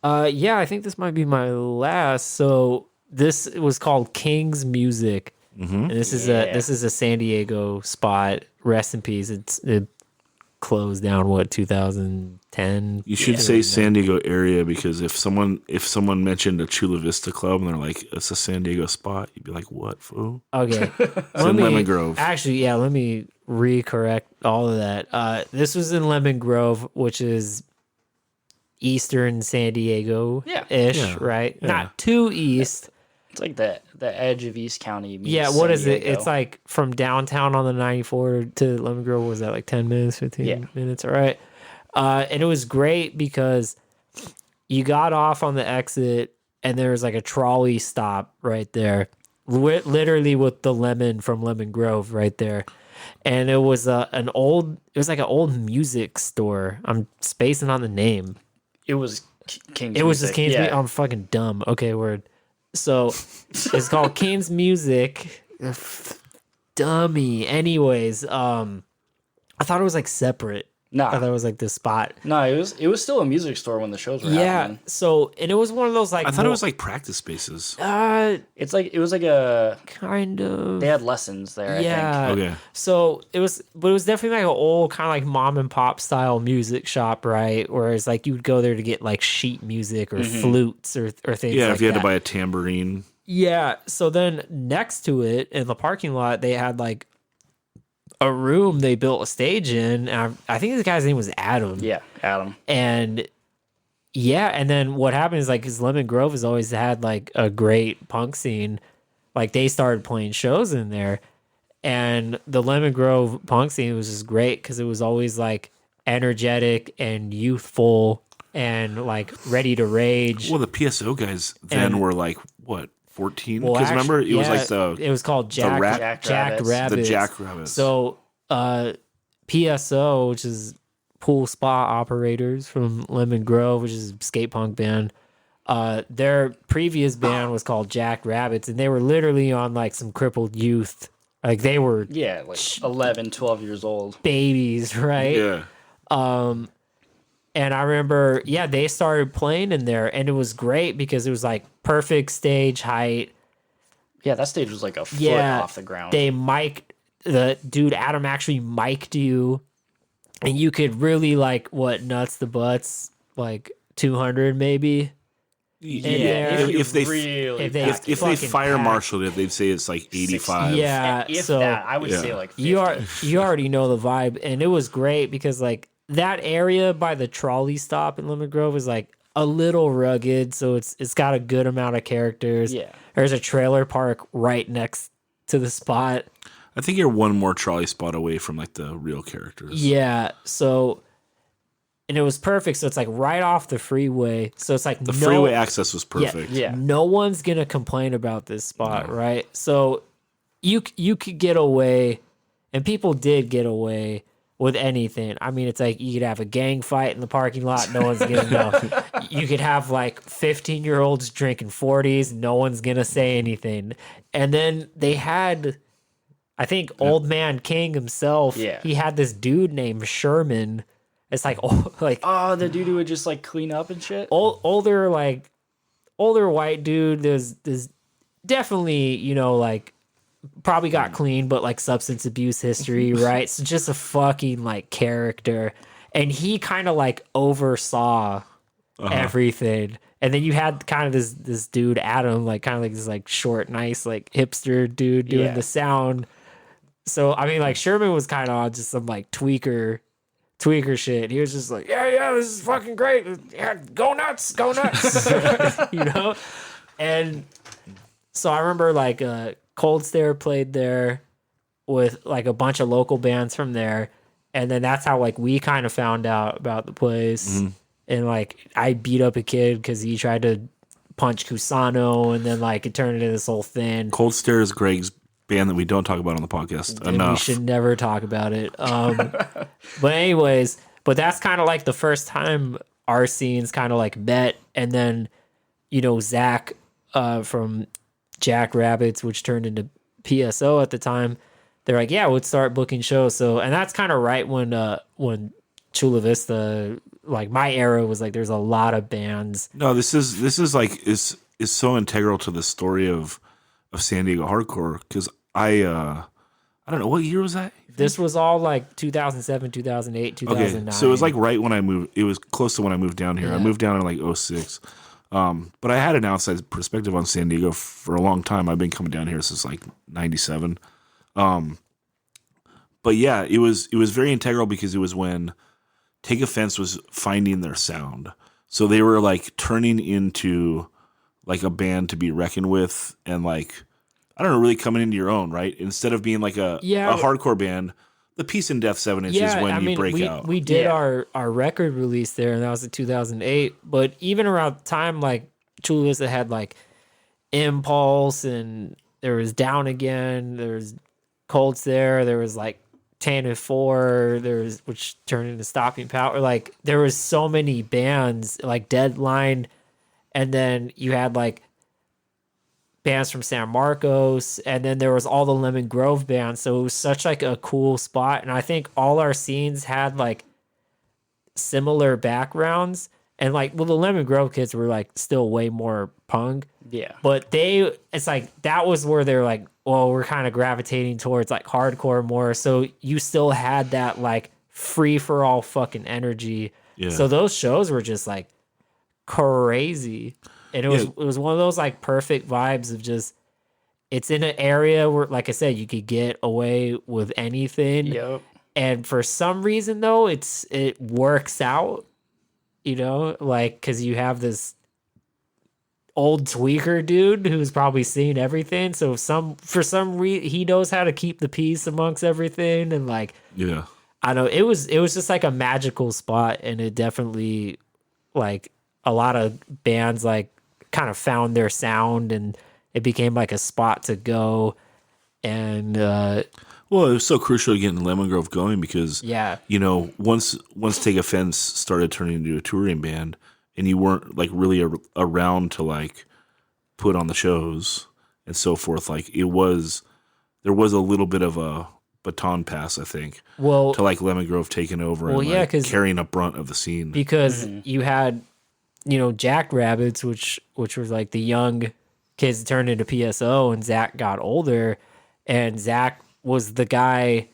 Yeah, I think this might be my last. So this was called King's Music, and this is a San Diego spot. Rest in peace. It closed down 2010. You should say San Diego area, because if someone mentioned a Chula Vista club and they're like, it's a San Diego spot, you'd be like, what, fool? Okay. It's in Lemon Grove. Actually, yeah, let me recorrect all of that. This was in Lemon Grove, which is eastern San Diego-ish, Yeah. right? Yeah. Not too east. It's like the edge of East County. Meets Yeah, what San is it? Diego. It's like from downtown on the 94 to Lemon Grove, was that like 10 minutes, 15 minutes? All right. And it was great because you got off on the exit and there was like a trolley stop right there, literally with the lemon from Lemon Grove right there. And it was like an old music store. I'm spacing on the name. It was King's. It was just King's Music. Yeah. I'm fucking dumb. Okay, word. So it's called King's Music. Dummy. Anyways, I thought it was like separate. Nah. I thought it was like this spot. No, it was still a music store when the shows were Yeah. happening. So, and it was one of those like I thought it was like practice spaces. It was like a kind of. they had lessons there. Yeah. I think. Okay. So it was definitely like an old kind of like mom and pop style music shop, right? Whereas like you would go there to get like sheet music or flutes or things. Yeah, like if you had that. to buy a tambourine. Yeah. So then next to it in the parking lot, they had like a room they built a stage in. And I think this guy's name was Adam. Yeah, Adam. And yeah, and then what happened is like his Lemon Grove has always had like a great punk scene. Like they started playing shows in there, and the Lemon Grove punk scene was just great because it was always like energetic and youthful and like ready to rage. Well, the PSO guys then And- were like, what, 14? Well, Because remember, it was yeah, like it was called Jack Jackrabbits. Rabbits. the Jackrabbits. So PSO, which is Pool Spa Operators from Lemon Grove, which is a skate punk band. Their previous band was called Jack Rabbits, and they were literally on like some crippled youth. Like they were Yeah, like 11, 12 years old. babies, right? yeah. And I remember, yeah, they started playing in there, and it was great because it was like perfect stage height. Yeah, that stage was like a foot Yeah, off the ground. they mic'd the dude. Adam actually mic'd you, and you could really like nuts the butts like 200 maybe. Yeah. there. If they really if they- packed if it. they fucking fire packed. marshaled it, they'd say it's like 85. Yeah, if so that, I would Yeah. say like 50. you already know the vibe, and it was great because like that area by the trolley stop in Lemon Grove is like a little rugged, so it's got a good amount of characters. Yeah. There's a trailer park right next to the spot. I think you're one more trolley spot away from like the real characters. Yeah, so and it was perfect. So it's like right off the freeway. So it's like The freeway access was yeah, perfect. Yeah. no one's gonna complain about this spot, right? So you could get away, and people did get away with anything. I mean, it's like you could have a gang fight in the parking lot, no one's gonna know. You could have like 15-year-olds drinking 40s, no one's gonna say anything. And then they had, I think, Old Man King himself. Yeah. He had this dude named Sherman. It's like Oh, the dude who would just like clean up and shit. older white dude. There's definitely, like probably got clean, but like substance abuse history, right? So just a fucking like character. And he kind of like oversaw everything. And then you had kind of this dude, Adam, like kind of like this like short, nice, like hipster dude doing Yeah. the sound. So I mean, like Sherman was kind of just some like tweaker shit. He was just like, yeah, this is fucking great. Yeah, go nuts. And so I remember like Cold Stare played there with like a bunch of local bands from there, and then that's how like we kind of found out about the place. And like I beat up a kid because he tried to punch Cusano, and then like it turned into this whole thing. Cold Stare is Greg's band that we don't talk about on the podcast And enough. we should never talk about it. But anyways, that's kind of like the first time our scenes kind of like met, and then Zach from Jack Rabbits, which turned into PSO at the time, they're like, yeah, let's start booking shows. So, and that's kind of right when Chula Vista like my era was like there's a lot of bands. No, this is like is so integral to the story of San Diego hardcore because I don't know what year was that. This was all like 2007, 2008, 2009. Okay, so it was like right when I moved. It was close to when I moved down here. I moved down in like 06. But I had an outside perspective on San Diego for a long time. I've been coming down here since like 97. But yeah, it was very integral because it was when Take Offense was finding their sound. So they were like turning into like a band to be reckoned with and like, I don't know, really coming into your own, right? Instead of being like a hardcore band, the Peace and Death 7-inch is when you break out. We did our record release there, and that was in 2008. But even around the time, like, Chula Vista had, like, Impulse, and there was Down Again, there was Colts there was, like, Tainted 4, which turned into Stopping Power. Like, there was so many bands, like Deadline, and then you had, like, bands from San Marcos, and then there was all the Lemon Grove bands, so it was such like a cool spot. And I think all our scenes had like similar backgrounds, and like, well, the Lemon Grove kids were like still way more punk, but it's like that was where they're like, well, we're kind of gravitating towards like hardcore more, so you still had that like free for all fucking energy. So those shows were just like crazy. And it was one of those like perfect vibes of just, it's in an area where, like I said, you could get away with anything. Yep. And for some reason though, it works out, you know, like, cause you have this old tweaker dude who's probably seen everything. So for some reason he knows how to keep the peace amongst everything. And like, I know it was just like a magical spot, and it definitely like a lot of bands like kind of found their sound, and it became like a spot to go. And well, it was so crucial to getting Lemon Grove going because you know, once Take Offense started turning into a touring band, and you weren't like really around to like put on the shows and so forth, like there was a little bit of a baton pass, I think, to like Lemon Grove taking over and like carrying a brunt of the scene, because you had, you know, Jackrabbits, which was like the young kids that turned into PSO, and Zach got older, and Zach was the guy,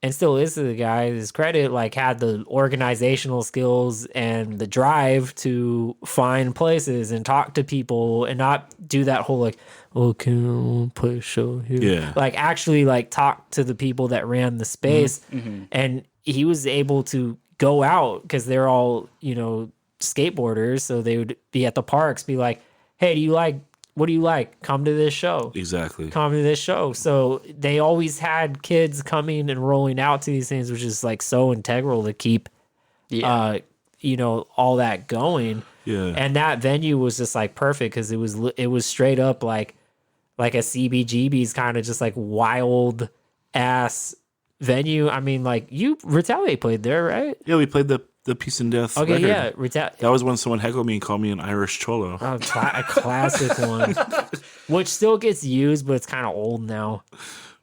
and still is the guy, his credit, like had the organizational skills and the drive to find places and talk to people and not do that whole like, oh, can I play a show here? Yeah. Like actually like talk to the people that ran the space. And he was able to go out because they're all, you know, skateboarders, so they would be at the parks, be like, hey, what do you like? Come to this show. Exactly. Come to this show. So they always had kids coming and rolling out to these things, which is like so integral to keep, you know, all that going. Yeah. And that venue was just like perfect because it was straight up like a CBGB's kind of just like wild ass venue. I mean, like Retaliate played there, right? Yeah, we played the Peace and Death Okay, record. yeah. That was when someone heckled me and called me an Irish Cholo. A classic one, which still gets used, but it's kind of old now.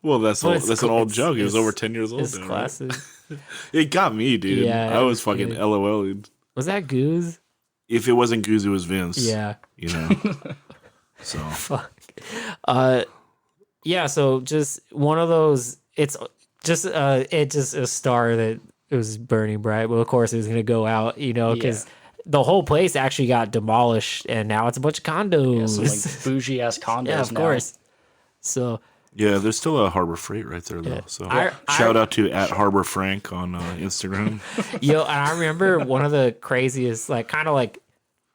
Well, that's an old joke. It was over 10 years old. It's now, classic. Right? It got me, dude. Yeah, I was fucking good. LOL'd. Was that Goose? If it wasn't Goose, it was Vince. Yeah. You know? So. Fuck. Yeah, so just one of those, it's just a star that it was burning bright. Well, of course, it was going to go out, you know, because the whole place actually got demolished, and now it's a bunch of condos. Yeah, some like bougie ass condos. Yeah, of course. So yeah, there's still a Harbor Freight right there though. So shout out to @Harbor Frank on Instagram. Yo, and I remember one of the craziest, like kind of like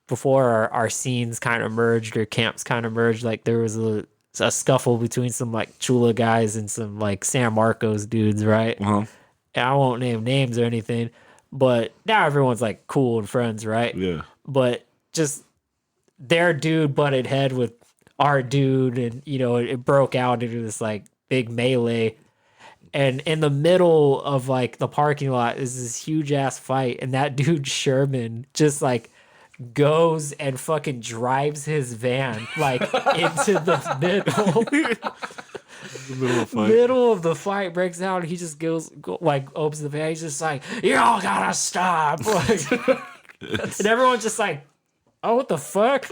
before our scenes kind of merged or camps kind of merged, like there was a scuffle between some like Chula guys and some like San Marcos dudes, right? I won't name names or anything, but now everyone's like cool and friends, right? Yeah. But just their dude butted head with our dude, and you know it broke out into this like big melee. And in the middle of like the parking lot is this huge ass fight, and that dude Sherman just like goes and fucking drives his van like into the middle. Middle of the fight breaks out, and he just opens the van. He's just like, "Y'all gotta stop!" And everyone's just like, "Oh, what the fuck?"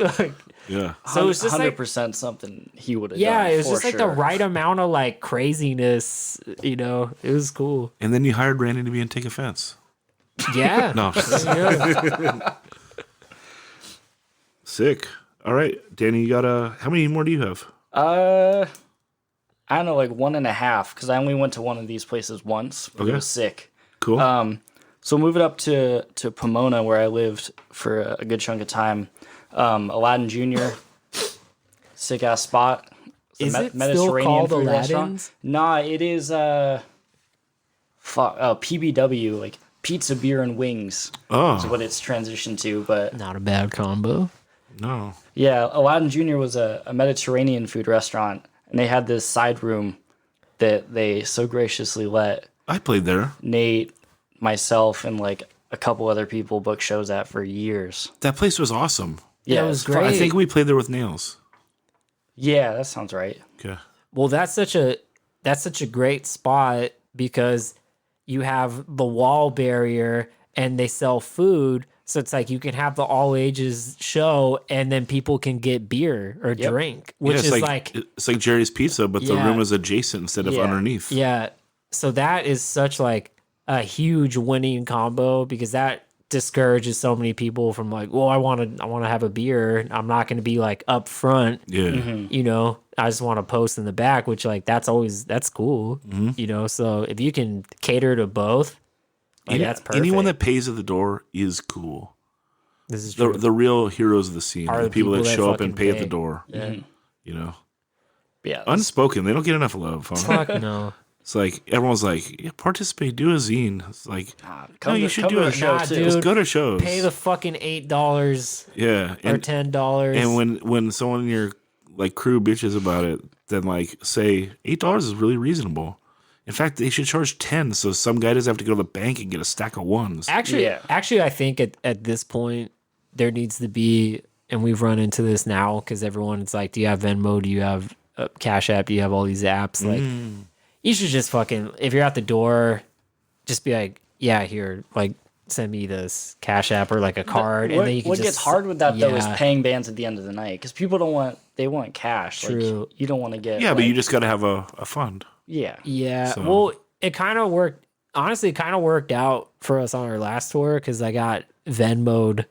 Yeah. So it's just 100% something he would have done. Yeah, it was just sure. like the right amount of like craziness. It was cool. And then you hired Randy to be in Take Offense. Yeah. No. Sick. All right, Danny, you got how many more do you have? I don't know, like 1.5, because I only went to one of these places once, but it was sick. Cool. So moving up to Pomona, where I lived for a good chunk of time, Aladdin Jr., sick ass spot. Is it still called Aladdin's? Nah, it is PBW, like pizza, beer, and wings. Oh, is what it's transitioned to. But not a bad combo. No. Yeah, Aladdin Jr. was a Mediterranean food restaurant, and they had this side room that they so graciously let I played there. Nate, myself, and like a couple other people book shows at for years. That place was awesome. Yeah, it was great. I think we played there with Nails. Yeah, that sounds right. Okay. Well, that's such a great spot because you have the wall barrier and they sell food. So it's like you can have the all ages show and then people can get beer or drink, which is like it's like Jerry's Pizza, but the room is adjacent instead of underneath. Yeah. So that is such like a huge winning combo because that discourages so many people from like, well, I want to have a beer. I'm not going to be like up front. Yeah. Mm-hmm. I just want to post in the back, which like that's cool. Mm-hmm. So if you can cater to both, that's perfect. Anyone that pays at the door is cool. This is true. The real heroes of the scene are the people that show up and pay at the door. Yeah. Yeah. Unspoken. They don't get enough love. Huh? Fuck no. It's like everyone's like, yeah, participate, do a zine. It's like, you should do a show too. Let's go to shows. Pay the fucking $8. Yeah, or $10. And when someone in your like crew bitches about it, then like say $8 is really reasonable. In fact, they should charge 10 so some guy doesn't have to go to the bank and get a stack of ones. Actually, I think at this point there needs to be, and we've run into this now because everyone's like, do you have Venmo? Do you have Cash App? Do you have all these apps? Like, you should just fucking, if you're at the door, just be like, yeah, here, like, send me this Cash App or like a card. And then you can what just, gets hard with that though is paying bands at the end of the night because people they want cash. True. Like, you don't want to get. Yeah, but you just got to have a fund. Yeah. Yeah. So. Well, it kind of worked. Honestly, it kind of worked out for us on our last tour because I got Venmo'd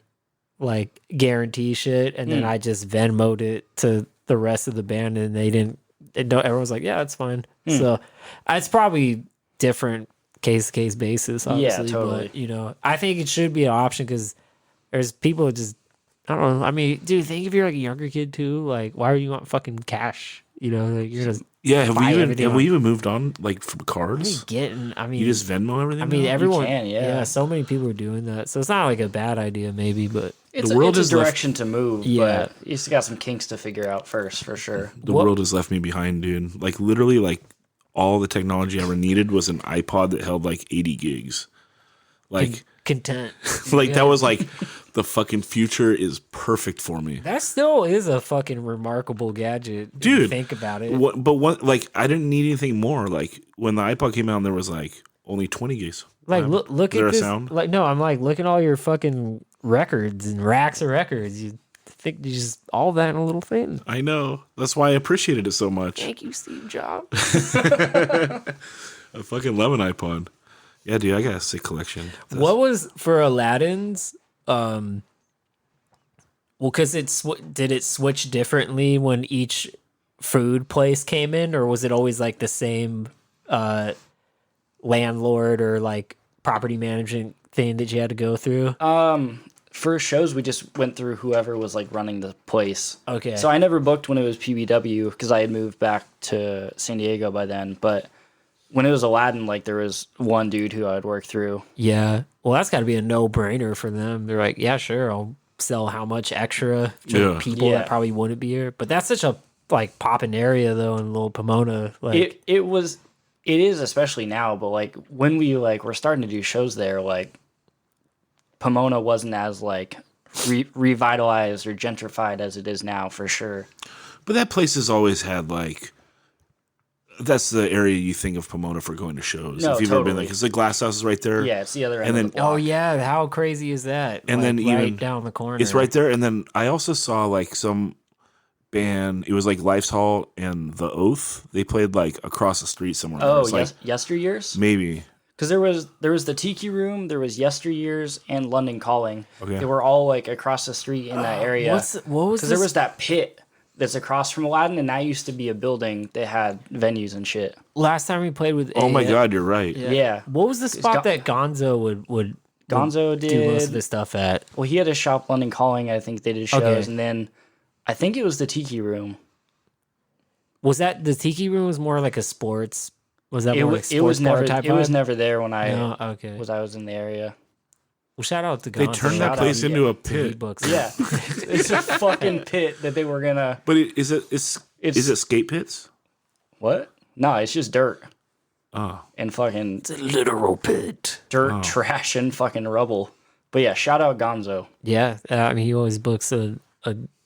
like guarantee shit, and then I just Venmo'd it to the rest of the band, and they didn't. Everyone's like, yeah, it's fine. So it's probably different case basis, obviously. Yeah, totally. But I think it should be an option because there's people that just, I don't know. I mean, dude, think if you're like a younger kid too, like why would you want fucking cash? Like you're just have we even moved on like from cards? You just Venmo everything. I mean, now? everyone can, so many people are doing that, so it's not like a bad idea, maybe, but it's a direction to move. Yeah, but you still got some kinks to figure out first, for sure. The world has left me behind, dude. Like literally, like all the technology I ever needed was an iPod that held like 80 gigs. Like content. Like that was like the fucking future is perfect for me. That still is a fucking remarkable gadget, dude. If you think about it. Like I didn't need anything more. Like when the iPod came out, there was like only 20 gigs. Like look at this. Sound? Like no, I'm like look at all your fucking records and racks of records. You think you just all that in a little thing. I know. That's why I appreciated it so much. Thank you, Steve Jobs. I fucking love an iPod. Yeah, dude, I got a sick collection. What was for Aladdin's? Well, because did it switch differently when each food place came in, or was it always like the same landlord or like property management thing that you had to go through? For shows, we just went through whoever was like running the place. Okay. So I never booked when it was PBW because I had moved back to San Diego by then, but when it was Aladdin, like there was one dude who I'd work through. Yeah. Well, that's got to be a no-brainer for them. They're like, yeah, sure, I'll sell how much extra to people that probably wouldn't be here. But that's such a like popping area though in Little Pomona. Like it is especially now. But like when we like were starting to do shows there, like Pomona wasn't as like revitalized or gentrified as it is now for sure. But that place has always had like that's the area you think of Pomona for going to shows. No, if you've ever been there, because the Glass House is right there. Yeah, it's the other end. And then, of the block. Oh yeah, how crazy is that? And then right even down the corner, it's right there. And then I also saw like some band. It was like Life's Hall and The Oath. They played like across the street somewhere. Oh, yes, like, Yesteryears. Maybe. Because there was the Tiki Room, there was Yesteryears, and London Calling. Okay. They were all like across the street in that area. what was Because there was that pit that's across from Aladdin, and that used to be a building that had venues and shit. last time we played with? Oh my God, you're right. Yeah. What was the spot that Gonzo would Gonzo do most of did. the stuff at? Well, he had a shop, London Calling. I think they did shows, Okay. and then I think it was the Tiki Room. Was that the Tiki Room? Was more like a sports? Was that more like sports It was bar never. type It was vibe? never there when I No, okay. was in the area. Well, shout out to Gonzo. They turned Shout that out, place yeah. into a to Big pit. Bucks. Yeah, it's a fucking pit that they were gonna. But is it skate pits? What? No, it's just dirt Oh. and fucking It's a literal pit. dirt, trash, and fucking rubble. But yeah, shout out Gonzo. Yeah, I mean, he always books a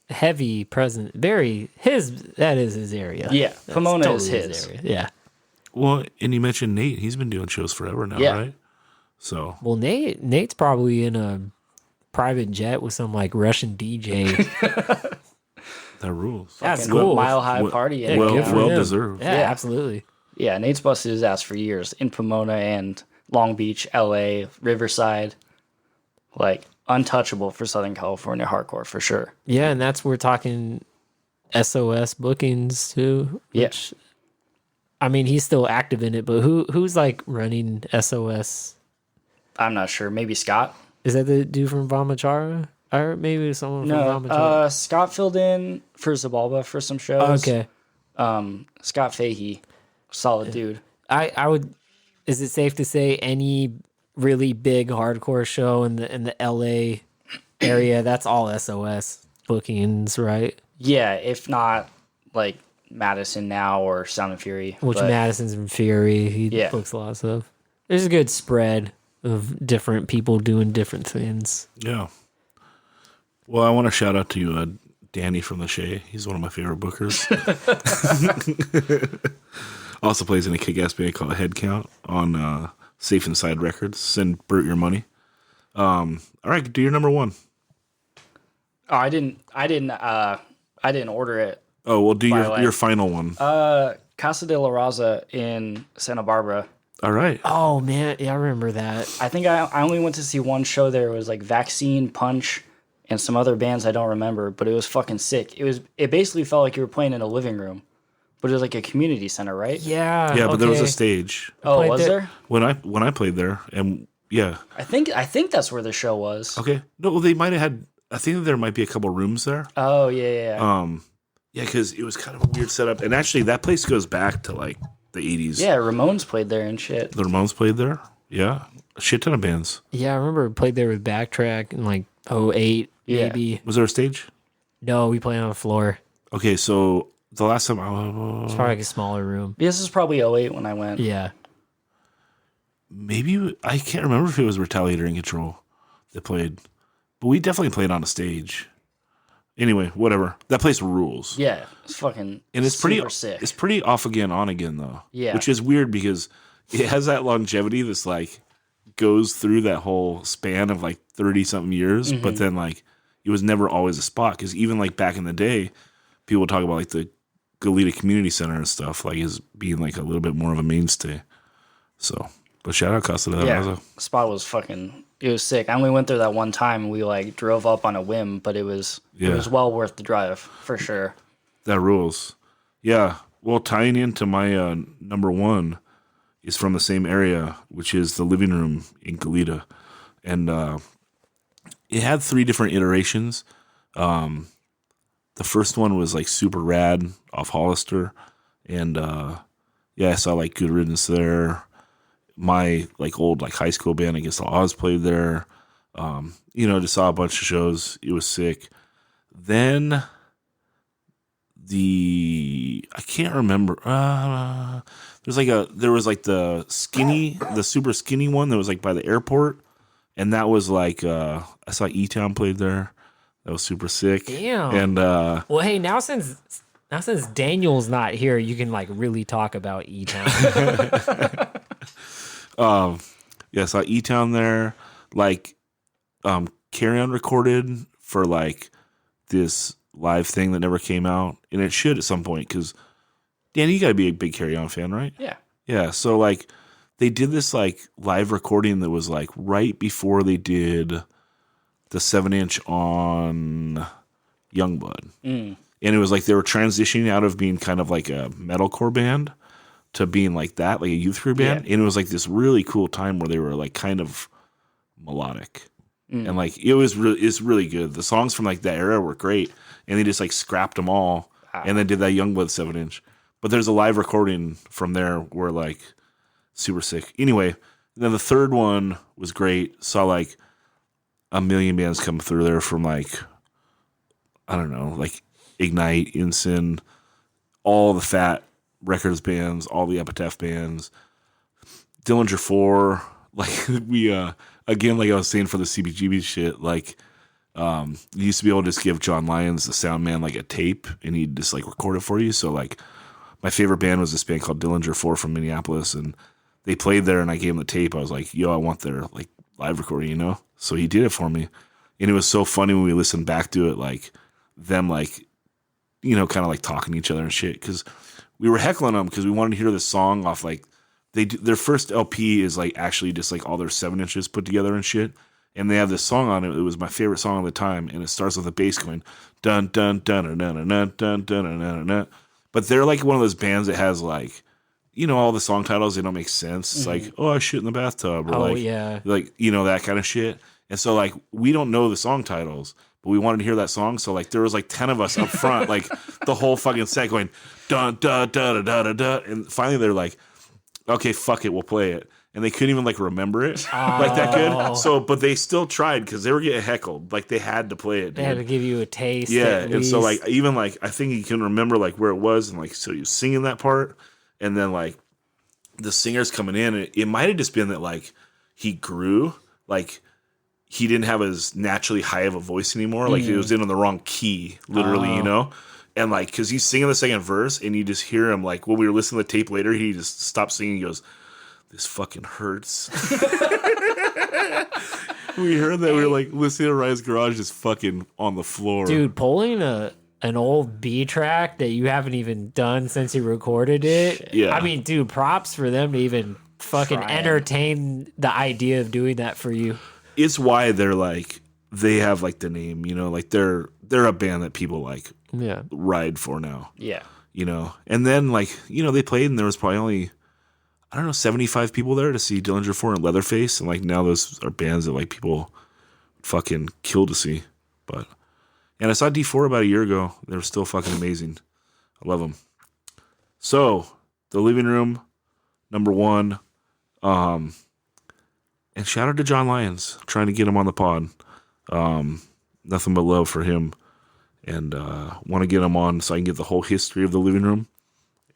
heavy present. That is his area. Yeah, That's Pomona is totally his. area. Yeah. Well, and you mentioned Nate. He's been doing shows forever now, Yeah. right? So Well, Nate's probably in a private jet with some like Russian DJ. that rules. That's Fucking cool. Mile High Well- party. Yeah, in well- good town. for well him. deserved. Yeah, Yeah. absolutely. Yeah, Nate's busted his ass for years in Pomona and Long Beach, LA, Riverside. Like untouchable for Southern California hardcore for sure. Yeah, and that's we're talking SOS bookings too. Yeah. Which, I mean, he's still active in it, but who's like running SOS? I'm not sure. Maybe Scott. Is that the dude from Vamachara? Or maybe someone No, from Vamachara? Scott filled in for Zabalba for some shows. Okay. Scott Fahey, solid dude. I would. Is it safe to say any really big hardcore show in the LA area? That's all SOS bookings, right? Yeah, if not like Madison now or Sound and Fury. Which but Madison's from Fury. He Yeah. books a lot of stuff. There's a good spread of different people doing different things. Yeah. Well, I want to shout out to Danny from the Shea. He's one of my favorite bookers. Also plays in a kick-ass band called Headcount on Safe Inside Records. Send Bert your money. All right, do your number one. Oh, I didn't order it. Oh, well, do By the way. your final one. Casa de la Raza in Santa Barbara. All right. Oh man, yeah, I remember that. I think I only went to see one show there. It was like Vaccine, Punch, and some other bands I don't remember, but it was fucking sick. It basically felt like you were playing in a living room, but it was like a community center, right? Yeah. Yeah, but there was a okay. stage Oh, played was there. there? when I played there, and yeah. I think that's where the show was. Okay. No, well, they might have had. I think there might be a couple rooms there. Oh yeah. Yeah, because it was kind of a weird setup, and actually that place goes back to like the 80s. Yeah, Ramones played there and shit. The Ramones played there. Yeah, a shit ton of bands. Yeah, I remember we played there with Backtrack in like 08, Yeah. maybe. Was there a stage? No, we played on the floor. Okay, so the last time It's probably like a smaller room. This is probably 08 when I went. Yeah. maybe I can't remember if it was Retaliator and Control that played, but we definitely played on a stage. Anyway, whatever. That place rules. Yeah, it's fucking And it's super pretty sick. It's pretty off again, on again though. Yeah. Which is weird because it has that longevity that's like goes through that whole span of like 30 something years, Mm-hmm. but then like it was never always a spot because even like back in the day, people talk about like the Goleta Community Center and stuff like as being like a little bit more of a mainstay. So, but shout out Casa de la Yeah, Raza. the spot was fucking. It was sick. I only went there that one time. And we like drove up on a whim, but it was well worth the drive for sure. That rules. Yeah. Well, tying into my number one is from the same area, which is the Living Room in Goleta. And it had 3 different iterations. The first one was like super rad off Hollister. And yeah, I saw like Good Riddance there. My like old like high school band Against the Odds played there. You know, just saw a bunch of shows. It was sick. Then I can't remember. There was like the super skinny one that was like by the airport, and that was like I saw E-Town played there. That was super sick. Damn. And Well, hey, now since Now since Daniel's not here, you can like really talk about E-Town. Yeah, I saw E-Town there. Like, Carry On recorded for like this live thing that never came out, and it should at some point because Danny, you got to be a big Carry On fan, right? Yeah. Yeah. So like, they did this like live recording that was like right before they did the 7-inch on Youngblood. And it was like they were transitioning out of being kind of like a metalcore band to being like that, like a youth crew band. And it was like this really cool time where they were like kind of melodic. And like it's really good. The songs from like that era were great. And they just like scrapped them all and then did that Youngblood 7-inch. But there's a live recording from there where like super sick. Anyway, then the third one was great. Saw like a million bands come through there from like, I don't know, like Ignite, Ensign, all the Fat Records bands, all the Epitaph bands, Dillinger 4. Like we, again, like I was saying for the CBGB shit, like you used to be able to just give John Lyons, the sound man, like a tape and he'd just like record it for you. So like my favorite band was this band called Dillinger 4 from Minneapolis, and they played there and I gave him the tape. I was like, yo, I want their like live recording, you know? So he did it for me. And it was so funny when we listened back to it, like them like, you know, kind of like talking to each other and shit. Cause we were heckling them because we wanted to hear this song off like their first LP is like actually just like all their 7-inches put together and shit. And they have this song on it. It was my favorite song of the time. And it starts with a bass going dun dun dun dun dun dun dun dun dun dun. But they're like one of those bands that has like, you know, all the song titles, they don't make sense. It's like, oh, I shit in the bathtub. Or like, you know, that kind of shit. And so like, we don't know the song titles, but we wanted to hear that song. So like, there was like 10 of us up front, like the whole fucking set going dun dun dun dun dun dun. And finally they're like, okay, fuck it, we'll play it. And they couldn't even like remember it like that good. So, but they still tried because they were getting heckled. Like they had to play it. They had to give you a taste. Yeah, and so like even like I think he can remember like where it was, and like so he was singing that part, and then like the singer's coming in. And it might have just been that like he grew, like he didn't have as naturally high of a voice anymore. Like he was in on the wrong key, literally, you know. And like because he's singing the second verse, and you just hear him like when we were listening to the tape later, he just stopped singing. He goes, this fucking hurts. We heard that. We were like listening to Ryan's Garage just fucking on the floor. Dude, pulling an old B track that you haven't even done since you recorded it. Yeah. I mean, dude, props for them to even fucking entertain the idea of doing that for you. It's why they're like, they have like the name, you know, like they're a band that people like ride for now. Yeah. You know, and then like, you know, they played and there was probably only, I don't know, 75 people there to see Dillinger 4 and Leatherface. And like now those are bands that like people fucking kill to see. But, and I saw D4 about a year ago. They were still fucking amazing. I love them. So, The Living Room, number 1. And shout out to John Lyons, trying to get him on the pod. Nothing but love for him. And want to get him on so I can get the whole history of The Living Room.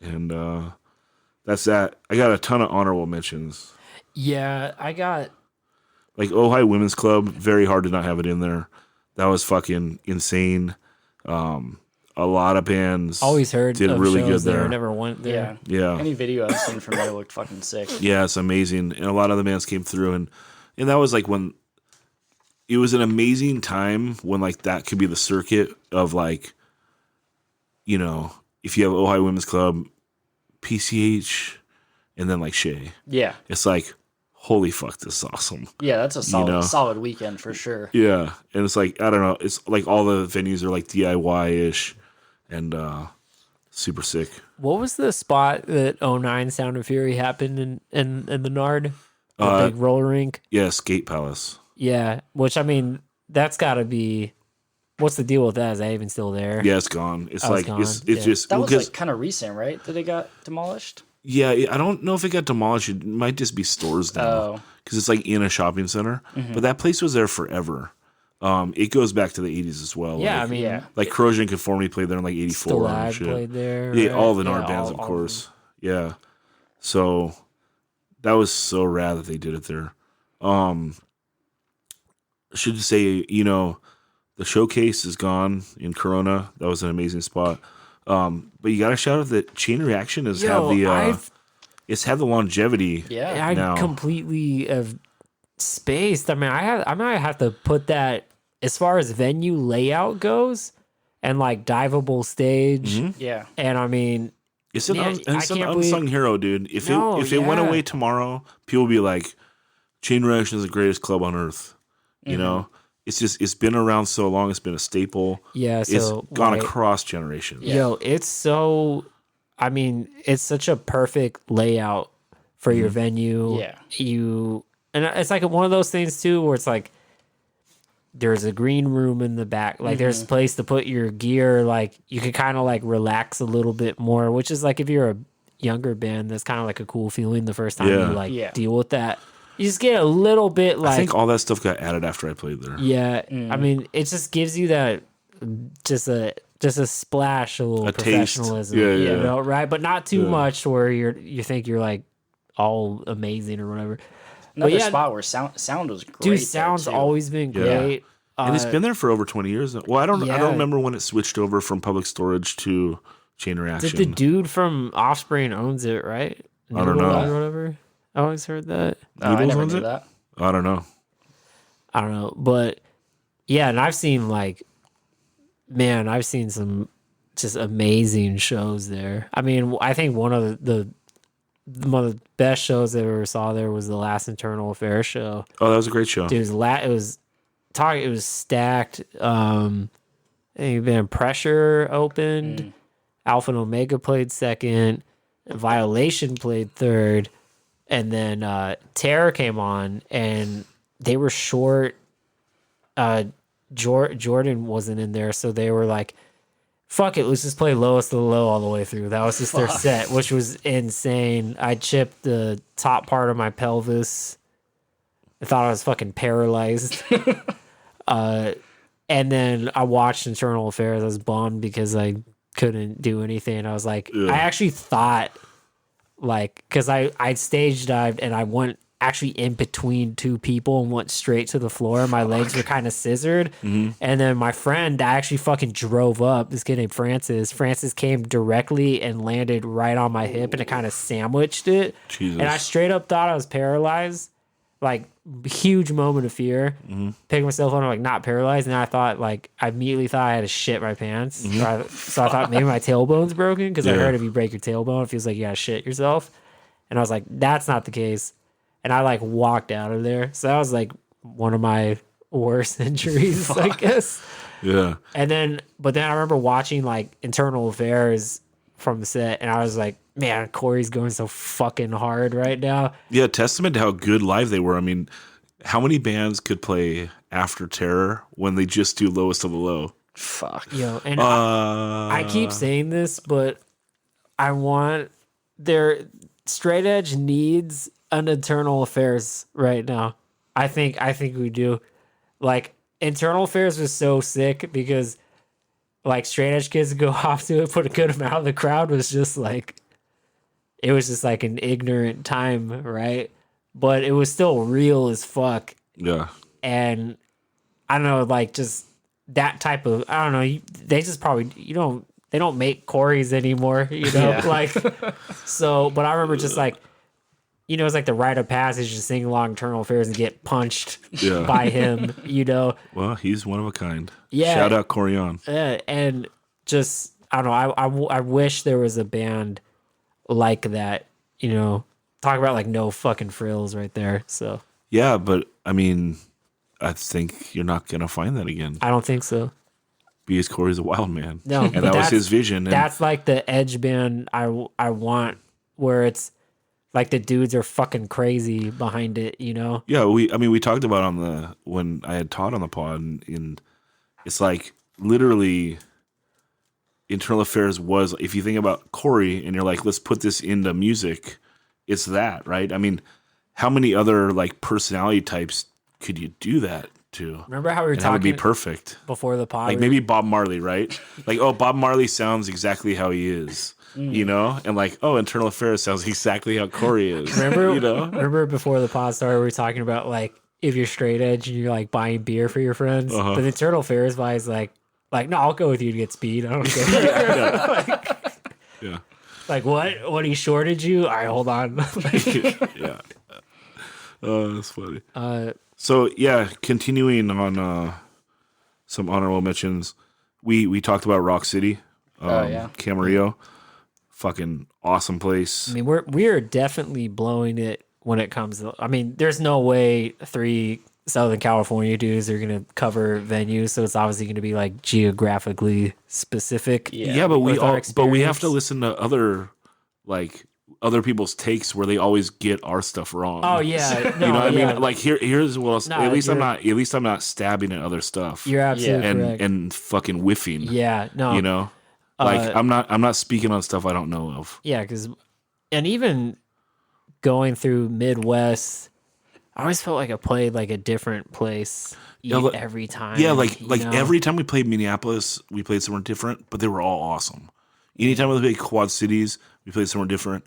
And that's that. I got a ton of honorable mentions. Yeah, I got like Ojai Women's Club. Very hard to not have it in there. That was fucking insane. A lot of bands always heard did of really shows good there. Never went there. Yeah. Any video I've seen from there looked fucking sick. Yeah, it's amazing. And a lot of the bands came through, and that was like when it was an amazing time when like that could be the circuit of like, you know, if you have Ojai Women's Club, PCH, and then like Shay. Yeah. It's like, holy fuck, this is awesome. Yeah, that's a solid weekend for sure. Yeah. And it's like, I don't know, it's like all the venues are like DIY-ish and super sick. What was the spot that 09 Sound of Fury happened in the Nard? The big roller rink? Yeah, Skate Palace. Yeah, which I mean, that's got to be. What's the deal with that? Is that even still there? Yeah, it's gone. It's like gone. It's just that was like kind of recent, right? That it got demolished. Yeah, I don't know if it got demolished. It might just be stores now because it's like in a shopping center. Mm-hmm. But that place was there forever. It goes back to the 80s as well. Yeah, like, I mean, like Corrosion and Conformity played there in like 84. Stalag played there. Yeah, right? All the Nard bands, of course. Yeah, so that was so rad that they did it there. I should say, you know, the Showcase is gone in Corona. That was an amazing spot. But you got to shout out that Chain Reaction has had the it's had the longevity. Yeah, I completely have spaced. I mean, I might have to put that as far as venue layout goes, and like diveable stage. Mm-hmm. Yeah, and I mean, it's an unsung hero, dude. If it went away tomorrow, people would be like, Chain Reaction is the greatest club on earth. You know, it's been around so long. It's been a staple. Yeah, so it's gone across generations. Yo, it's so. I mean, it's such a perfect layout for your venue. Yeah, and it's like one of those things too, where it's like there's a green room in the back. Like there's a place to put your gear. Like you can kind of like relax a little bit more, which is like if you're a younger band, that's kind of like a cool feeling the first time you deal with that. You just get a little bit like. I think all that stuff got added after I played there. Yeah, I mean, it just gives you that just a splash, a little professionalism, taste. You know, right? But not too much where you think you're like all amazing or whatever. Another spot where sound was great. Dude, sound's always been great. And it's been there for over 20 years. Well, I don't remember when it switched over from Public Storage to Chain Reaction. The dude from Offspring owns it, right? I don't know. Or whatever. I always heard that. No, I never knew that. I don't know. But yeah, and I've seen some just amazing shows there. I mean, I think one of the best shows I ever saw there was the last Internal Affairs show. Oh, that was a great show. Dude, it was stacked. Even Pressure opened. Alpha and Omega played second. Violation played third. And then Terror came on, and they were short. Jordan wasn't in there, so they were like, fuck it, let's just play Lowest of the Low all the way through. That was just their set, which was insane. I chipped the top part of my pelvis. I thought I was fucking paralyzed. And then I watched Internal Affairs. I was bummed because I couldn't do anything. I was like, I actually thought, like, because I stage dived and I went actually in between two people and went straight to the floor. My legs were kind of scissored. And then my friend actually fucking drove up. This kid named Francis. Francis came directly and landed right on my hip, and it kind of sandwiched it. Jesus. And I straight up thought I was paralyzed. Like, huge moment of fear. Picking myself up, I'm like, not paralyzed. And I thought, like, I immediately thought I had to shit my pants. So I thought maybe my tailbone's broken, because I heard if you break your tailbone, it feels like you gotta shit yourself. And I was like, that's not the case. And I like walked out of there. So that was like one of my worst injuries, I guess. Yeah. But then I remember watching like Internal Affairs from the set, and I was like, man, Corey's going so fucking hard right now. Yeah, testament to how good live they were. I mean, how many bands could play After Terror when they just do Lowest of the Low? Fuck. Yo, and I keep saying this, but I want their Straight Edge needs an Internal Affairs right now. I think we do. Like, Internal Affairs was so sick because like Straight Edge kids go off to it, put a good amount of the crowd was just like, it was just like an ignorant time, right? But it was still real as fuck. Yeah. And I don't know, like just that type of, I don't know, they just probably, they don't make Corey's anymore, like, so, but I remember just like, it's like the rite of passage to sing along Internal Affairs and get punched by him, Well, he's one of a kind. Yeah. Shout out Corian. And just, I don't know, I wish there was a band like that, talk about like No Fucking Frills right there. So yeah, but I mean, I think you're not gonna find that again. I don't think so. Because Corey's a wild man. No, and that was his vision. That's like the edge band I want, where it's like the dudes are fucking crazy behind it, Yeah, we talked about when I had taught on the pod, and it's like literally Internal Affairs was, if you think about Corey and you're like, let's put this into music, it's that, right? I mean, how many other like personality types could you do that to? Remember how we were talking? That would be perfect before the pod. Like maybe Bob Marley, right? Like, oh, Bob Marley sounds exactly how he is, and like, oh, Internal Affairs sounds exactly how Corey is. Remember, remember before the pod started, we were talking about like if you're straight edge and you're like buying beer for your friends, but Internal Affairs buys like Like, no, I'll go with you to get speed. I don't care. Yeah. Like, what? He shorted you? All right, hold on. Yeah. Oh, that's funny. So yeah, continuing on some honorable mentions. We talked about Rock City. Camarillo. Fucking awesome place. I mean, we're definitely blowing it when it comes to. I mean, there's no way 3 Southern California dudes are gonna cover venues, so it's obviously gonna be like geographically specific. Yeah, but we have to listen to other people's takes where they always get our stuff wrong. Oh yeah, no, you know what I mean? Like here's what else. No, at least I'm not stabbing at other stuff. You're absolutely correct. And fucking whiffing. Yeah, no, you know, like I'm not speaking on stuff I don't know of. Yeah, and even going through Midwest, I always felt like I played like a different place every time. Yeah, like every time we played Minneapolis, we played somewhere different, but they were all awesome. Anytime we played Quad Cities, we played somewhere different,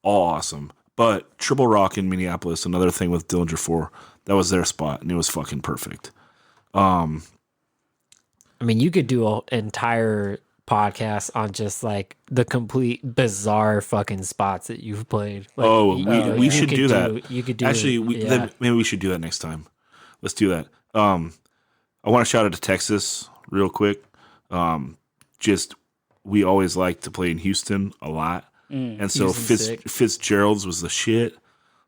all awesome. But Triple Rock in Minneapolis, another thing with Dillinger 4, that was their spot, and it was fucking perfect. I mean, you could do an entire podcast on just like the complete bizarre fucking spots that you've played. Like, we should do that. You could do actually. Maybe we should do that next time. Let's do that. I want to shout out to Texas real quick. We always like to play in Houston a lot, and so Fitzgerald's was the shit.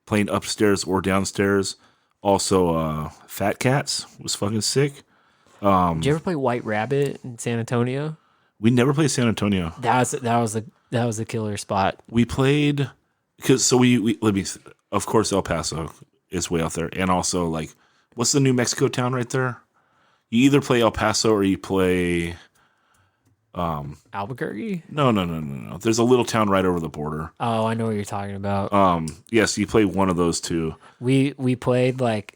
Playing upstairs or downstairs. Also, Fat Cats was fucking sick. Did you ever play White Rabbit in San Antonio? We never played San Antonio. That was a killer spot. We played of course El Paso is way out there, and also like what's the New Mexico town right there? You either play El Paso or you play Albuquerque? No. There's a little town right over the border. Oh, I know what you're talking about. Yes, you play one of those two. We played like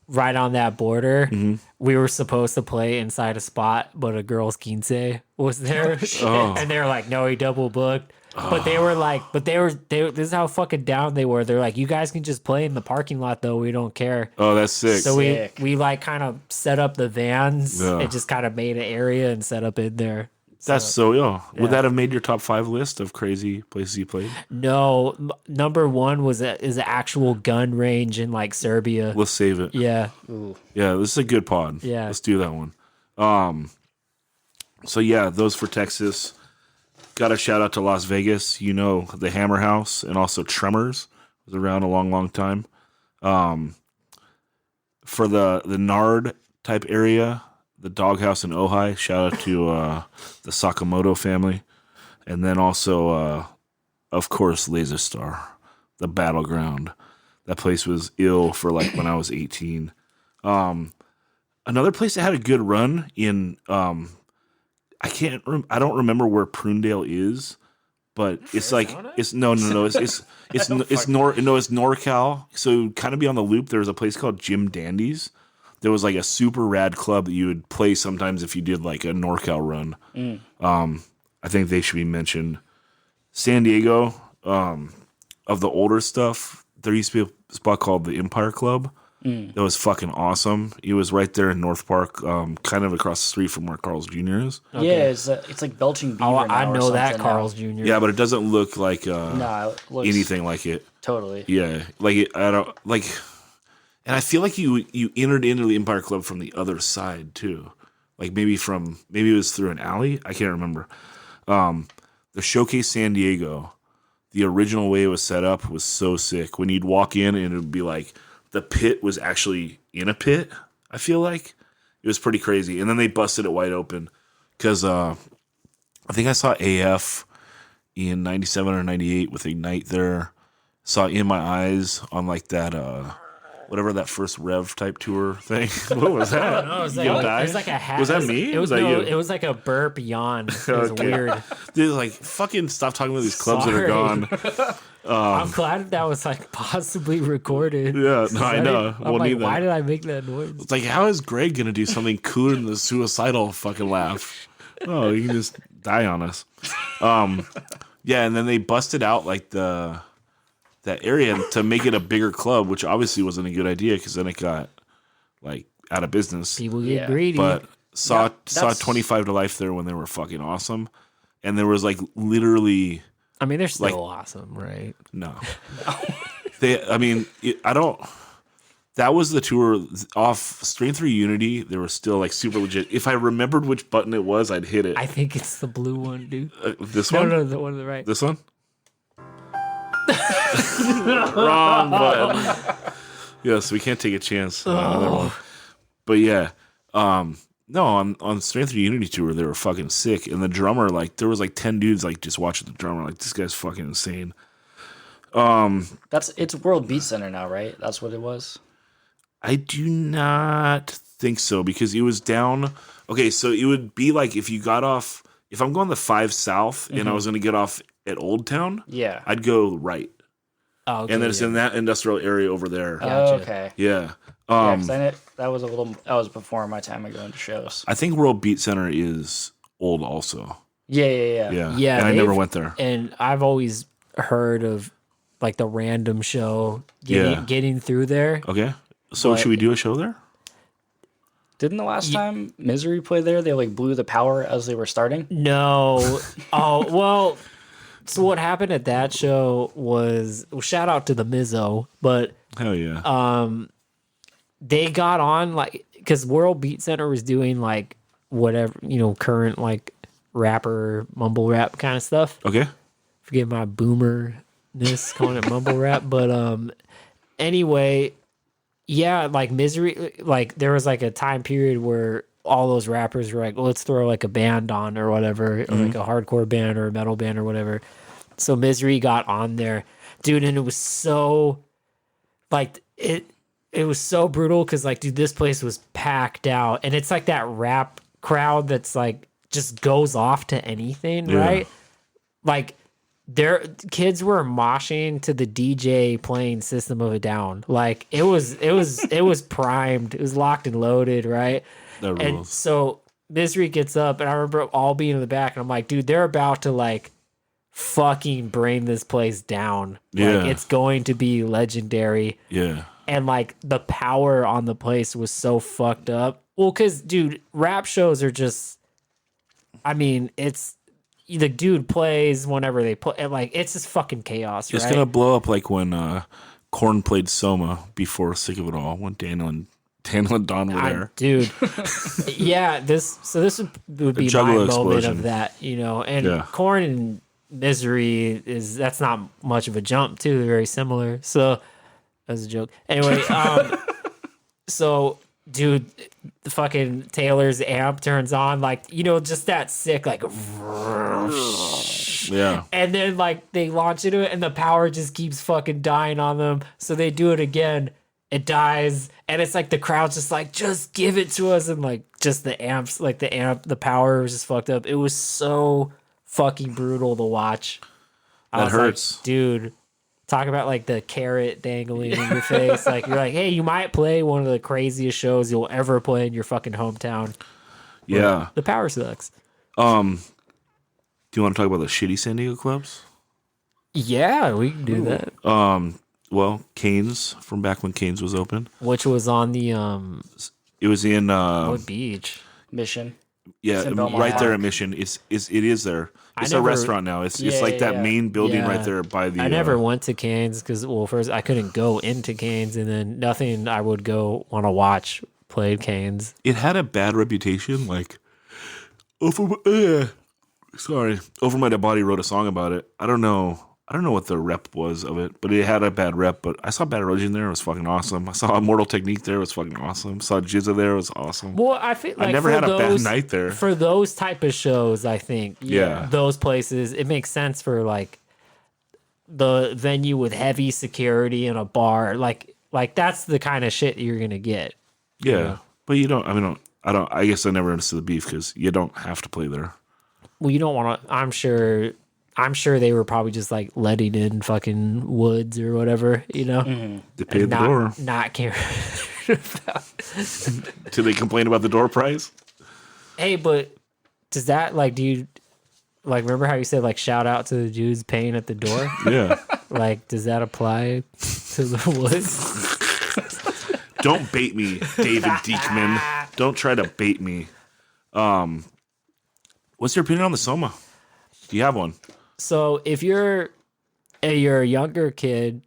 right on that border. Mm-hmm. We were supposed to play inside a spot, but a girl's quince was there. And they were like, no, he double booked. But they were like, this is how fucking down they were. They're like, you guys can just play in the parking lot though. We don't care. Oh, that's sick. So we like kind of set up the vans and just kind of made an area and set up in there. Would that have made your top 5 list of crazy places you played? No, number 1 is an actual gun range in like Serbia. Let's save it. Yeah. Ooh. Yeah, this is a good pod. Yeah. Let's do that one. So yeah, those for Texas. Got a shout out to Las Vegas. You know, the Hammer House and also Tremors was around a long, long time. For the Nard type area, the Doghouse in Ojai. Shout out to the Sakamoto family. And then also, of course, Laser Star, the Battleground. That place was ill for like when I was 18. Another place that had a good run in, I don't remember where Prunedale is, but it's like, it's NorCal. So kind of be on the loop. There was a place called Jim Dandy's. There was like a super rad club that you would play sometimes if you did like a NorCal run. I think they should be mentioned. San Diego, of the older stuff, there used to be a spot called the Empire Club. That was fucking awesome. It was right there in North Park, kind of across the street from where Carl's Jr. is. Okay. Yeah, it's like Belching Beaver. I know that Carl's Jr. Yeah, but it doesn't look like anything like it. Totally. Yeah, and I feel like you entered into the Empire Club from the other side too, like maybe it was through an alley. I can't remember. The Showcase San Diego, the original way it was set up was so sick. When you'd walk in and it would be like the pit was actually in a pit. I feel like it was pretty crazy, and then they busted it wide open because I think I saw AF in '97 or '98 with Ignite there. Saw In My Eyes on like that. Whatever that first Rev type tour thing. What was that? I don't know. It was like a hat. Was that me? It was you? It was like a burp yawn. It was weird. Dude, like fucking stop talking about these clubs that are gone. I'm glad that was like possibly recorded. Yeah, no, I know. Why did I make that noise? It's like, how is Greg gonna do something cooler than the suicidal fucking laugh? Oh, you can just die on us. Yeah, and then they busted out like that area to make it a bigger club, which obviously wasn't a good idea because then it got like out of business. People get greedy. But saw 25 to Life there when they were fucking awesome, and there was like literally. I mean, they're still awesome, right? No. I don't. That was the tour off Strain 3 Unity. They were still like super legit. If I remembered which button it was, I'd hit it. I think it's the blue one, dude. This one? No, the one on the right. This one? Wrong button. Yes, we can't take a chance. But yeah. No, on Strain 3 Unity tour, they were fucking sick. And the drummer, like, there was like 10 dudes like just watching the drummer. Like, this guy's fucking insane. It's World Beat Center now, right? That's what it was. I do not think so because it was down. Okay, so it would be like if you got off. If I'm going the 5 South and I was going to get off at Old Town, yeah, I'd go right. Oh, okay, and then it's in that industrial area over there. Gotcha. Okay. Yeah. That was before my time of going to shows. I think World Beat Center is old also. Yeah. And I never went there. And I've always heard of like the random show getting through there. Okay. So should we do a show there? Didn't the last time Misery played there, they like blew the power as they were starting? No. Oh, well, so what happened at that show was, shout out to the Mizzo, but hell yeah. They got on like, because World Beat Center was doing like whatever, current like rapper, mumble rap kind of stuff. Okay. Forget my boomerness calling it mumble rap, but anyway, yeah, like Misery, like there was like a time period where all those rappers were like, well, let's throw like a band on or whatever, or like a hardcore band or a metal band or whatever. So Misery got on there, dude, and it was so like it was so brutal because like, dude, this place was packed out, and it's like that rap crowd that's like just goes off to anything, right? Like their kids were moshing to the DJ playing System of a Down. Like it was primed. It was locked and loaded, right? And so Misery gets up, and I remember all being in the back, and I'm like, dude, they're about to like fucking bring this place down. Yeah. Like it's going to be legendary. Yeah. And like the power on the place was so fucked up. Well, because dude, rap shows are just, I mean, it's, the dude plays whenever they play. Like it's just fucking chaos. It's right? gonna blow up like when Korn played Soma before Sick of It All. When Daniel and Don were there, dude. Yeah, this would be my moment of that, And Korn and Misery that's not much of a jump too. They're very similar. So that's a joke. Anyway, so. Dude, the fucking Taylor's amp turns on, like, just that sick, like, yeah. And then, like, they launch into it, and the power just keeps fucking dying on them. So they do it again. It dies, and it's like the crowd's just like, just give it to us. And, like, just the amps, like, the power was just fucked up. It was so fucking brutal to watch. That hurts. Like, dude. Talk about like the carrot dangling in your face. Like you're like, hey, you might play one of the craziest shows you'll ever play in your fucking hometown. Yeah. The power sucks. Do you want to talk about the shitty San Diego clubs? Yeah, we can do that. Well, Canes from back when Canes was open. Which was on the it was in what beach? Mission. Yeah, right there at Mission. It is there. It's a restaurant now. It's like that main building right there by the. I never went to Canes because, well, first I couldn't go into Canes, and then nothing I would go want to watch played Canes. It had a bad reputation. Like, Over My Dead Body wrote a song about it. I don't know what the rep was of it, but it had a bad rep. But I saw Bad Erosion there. It was fucking awesome. I saw Immortal Technique there. It was fucking awesome. Saw Jizza there. It was awesome. Well, I feel like I never had a bad night there. For those type of shows, I think, yeah, those places, it makes sense for like the venue with heavy security and a bar. Like that's the kind of shit you're gonna get. Yeah, but you don't. I guess I never understood the beef because you don't have to play there. Well, you don't want to. I'm sure they were probably just like letting in fucking Woods or whatever, Mm-hmm. They paid the door. Not caring about. Did they complain about the door price? Hey, but does that do you remember how you said shout out to the dudes paying at the door? Yeah. Does that apply to the Woods? Don't bait me, David Diekman. Don't try to bait me. What's your opinion on the Soma? Do you have one? So if you're a younger kid,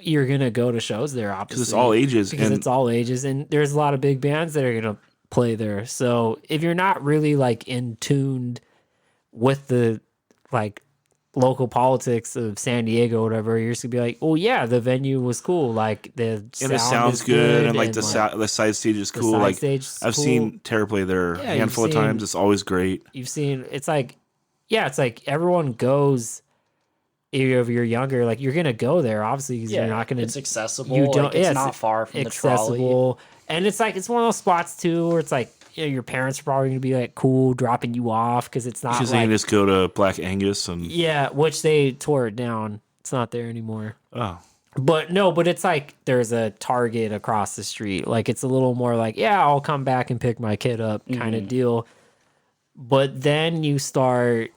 you're gonna go to shows there, obviously, because it's all ages. Because it's all ages, and there's a lot of big bands that are gonna play there. So if you're not really like in tuned with the like local politics of San Diego, or whatever, you're just gonna be like, "Oh yeah, the venue was cool. Like the sounds good, and like the side stage is cool. Like I've seen Terror play there a handful of times. It's always great. You've seen it's like everyone goes. If you're younger, like you're gonna go there, obviously, because you're not gonna. It's accessible. You don't. Like, it's not far from the trolley. And it's like it's one of those spots too where it's like your parents are probably gonna be like cool dropping you off because it's not. Because they can just go to Black Angus and which they tore it down. It's not there anymore. Oh. But it's like there's a Target across the street. Like it's a little more like, I'll come back and pick my kid up kind of deal. But then you start,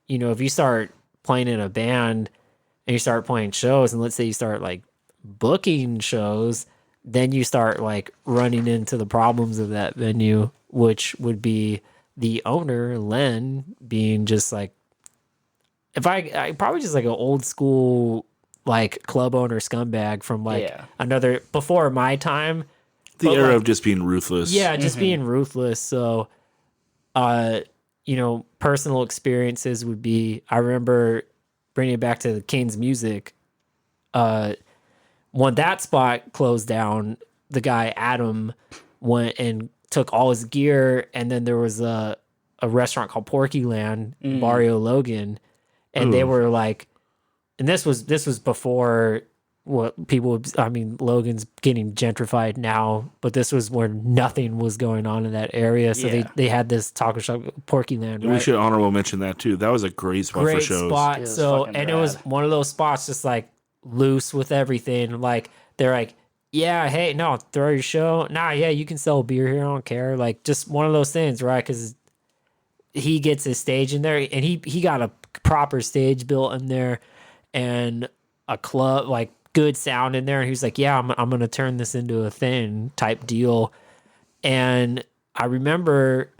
if you start playing in a band and you start playing shows, and let's say you start like booking shows, then you start like running into the problems of that venue, which would be the owner, Len, being just like, I probably just like an old school like club owner scumbag from like another before my time. The era of just being ruthless. Yeah, just being ruthless. So personal experiences would be, I remember bringing it back to the King's Music. When that spot closed down, the guy Adam went and took all his gear, and then there was a restaurant called Porky Land in Barrio Logan, and they were like, and this was before what people, Logan's getting gentrified now, but this was where nothing was going on in that area. So they had this taco shop, Porky Land. Right? We should honorable mention that too. That was a great spot for shows. Spot. So, and it was one of those spots just like loose with everything. Like they're like, yeah, hey, no, throw your show. Nah, yeah, you can sell beer here. I don't care. Like just one of those things, right? Because he gets his stage in there, and he got a proper stage built in there, and a club like. Good sound in there, and he was like, yeah, I'm gonna turn this into a thing type deal. And I remember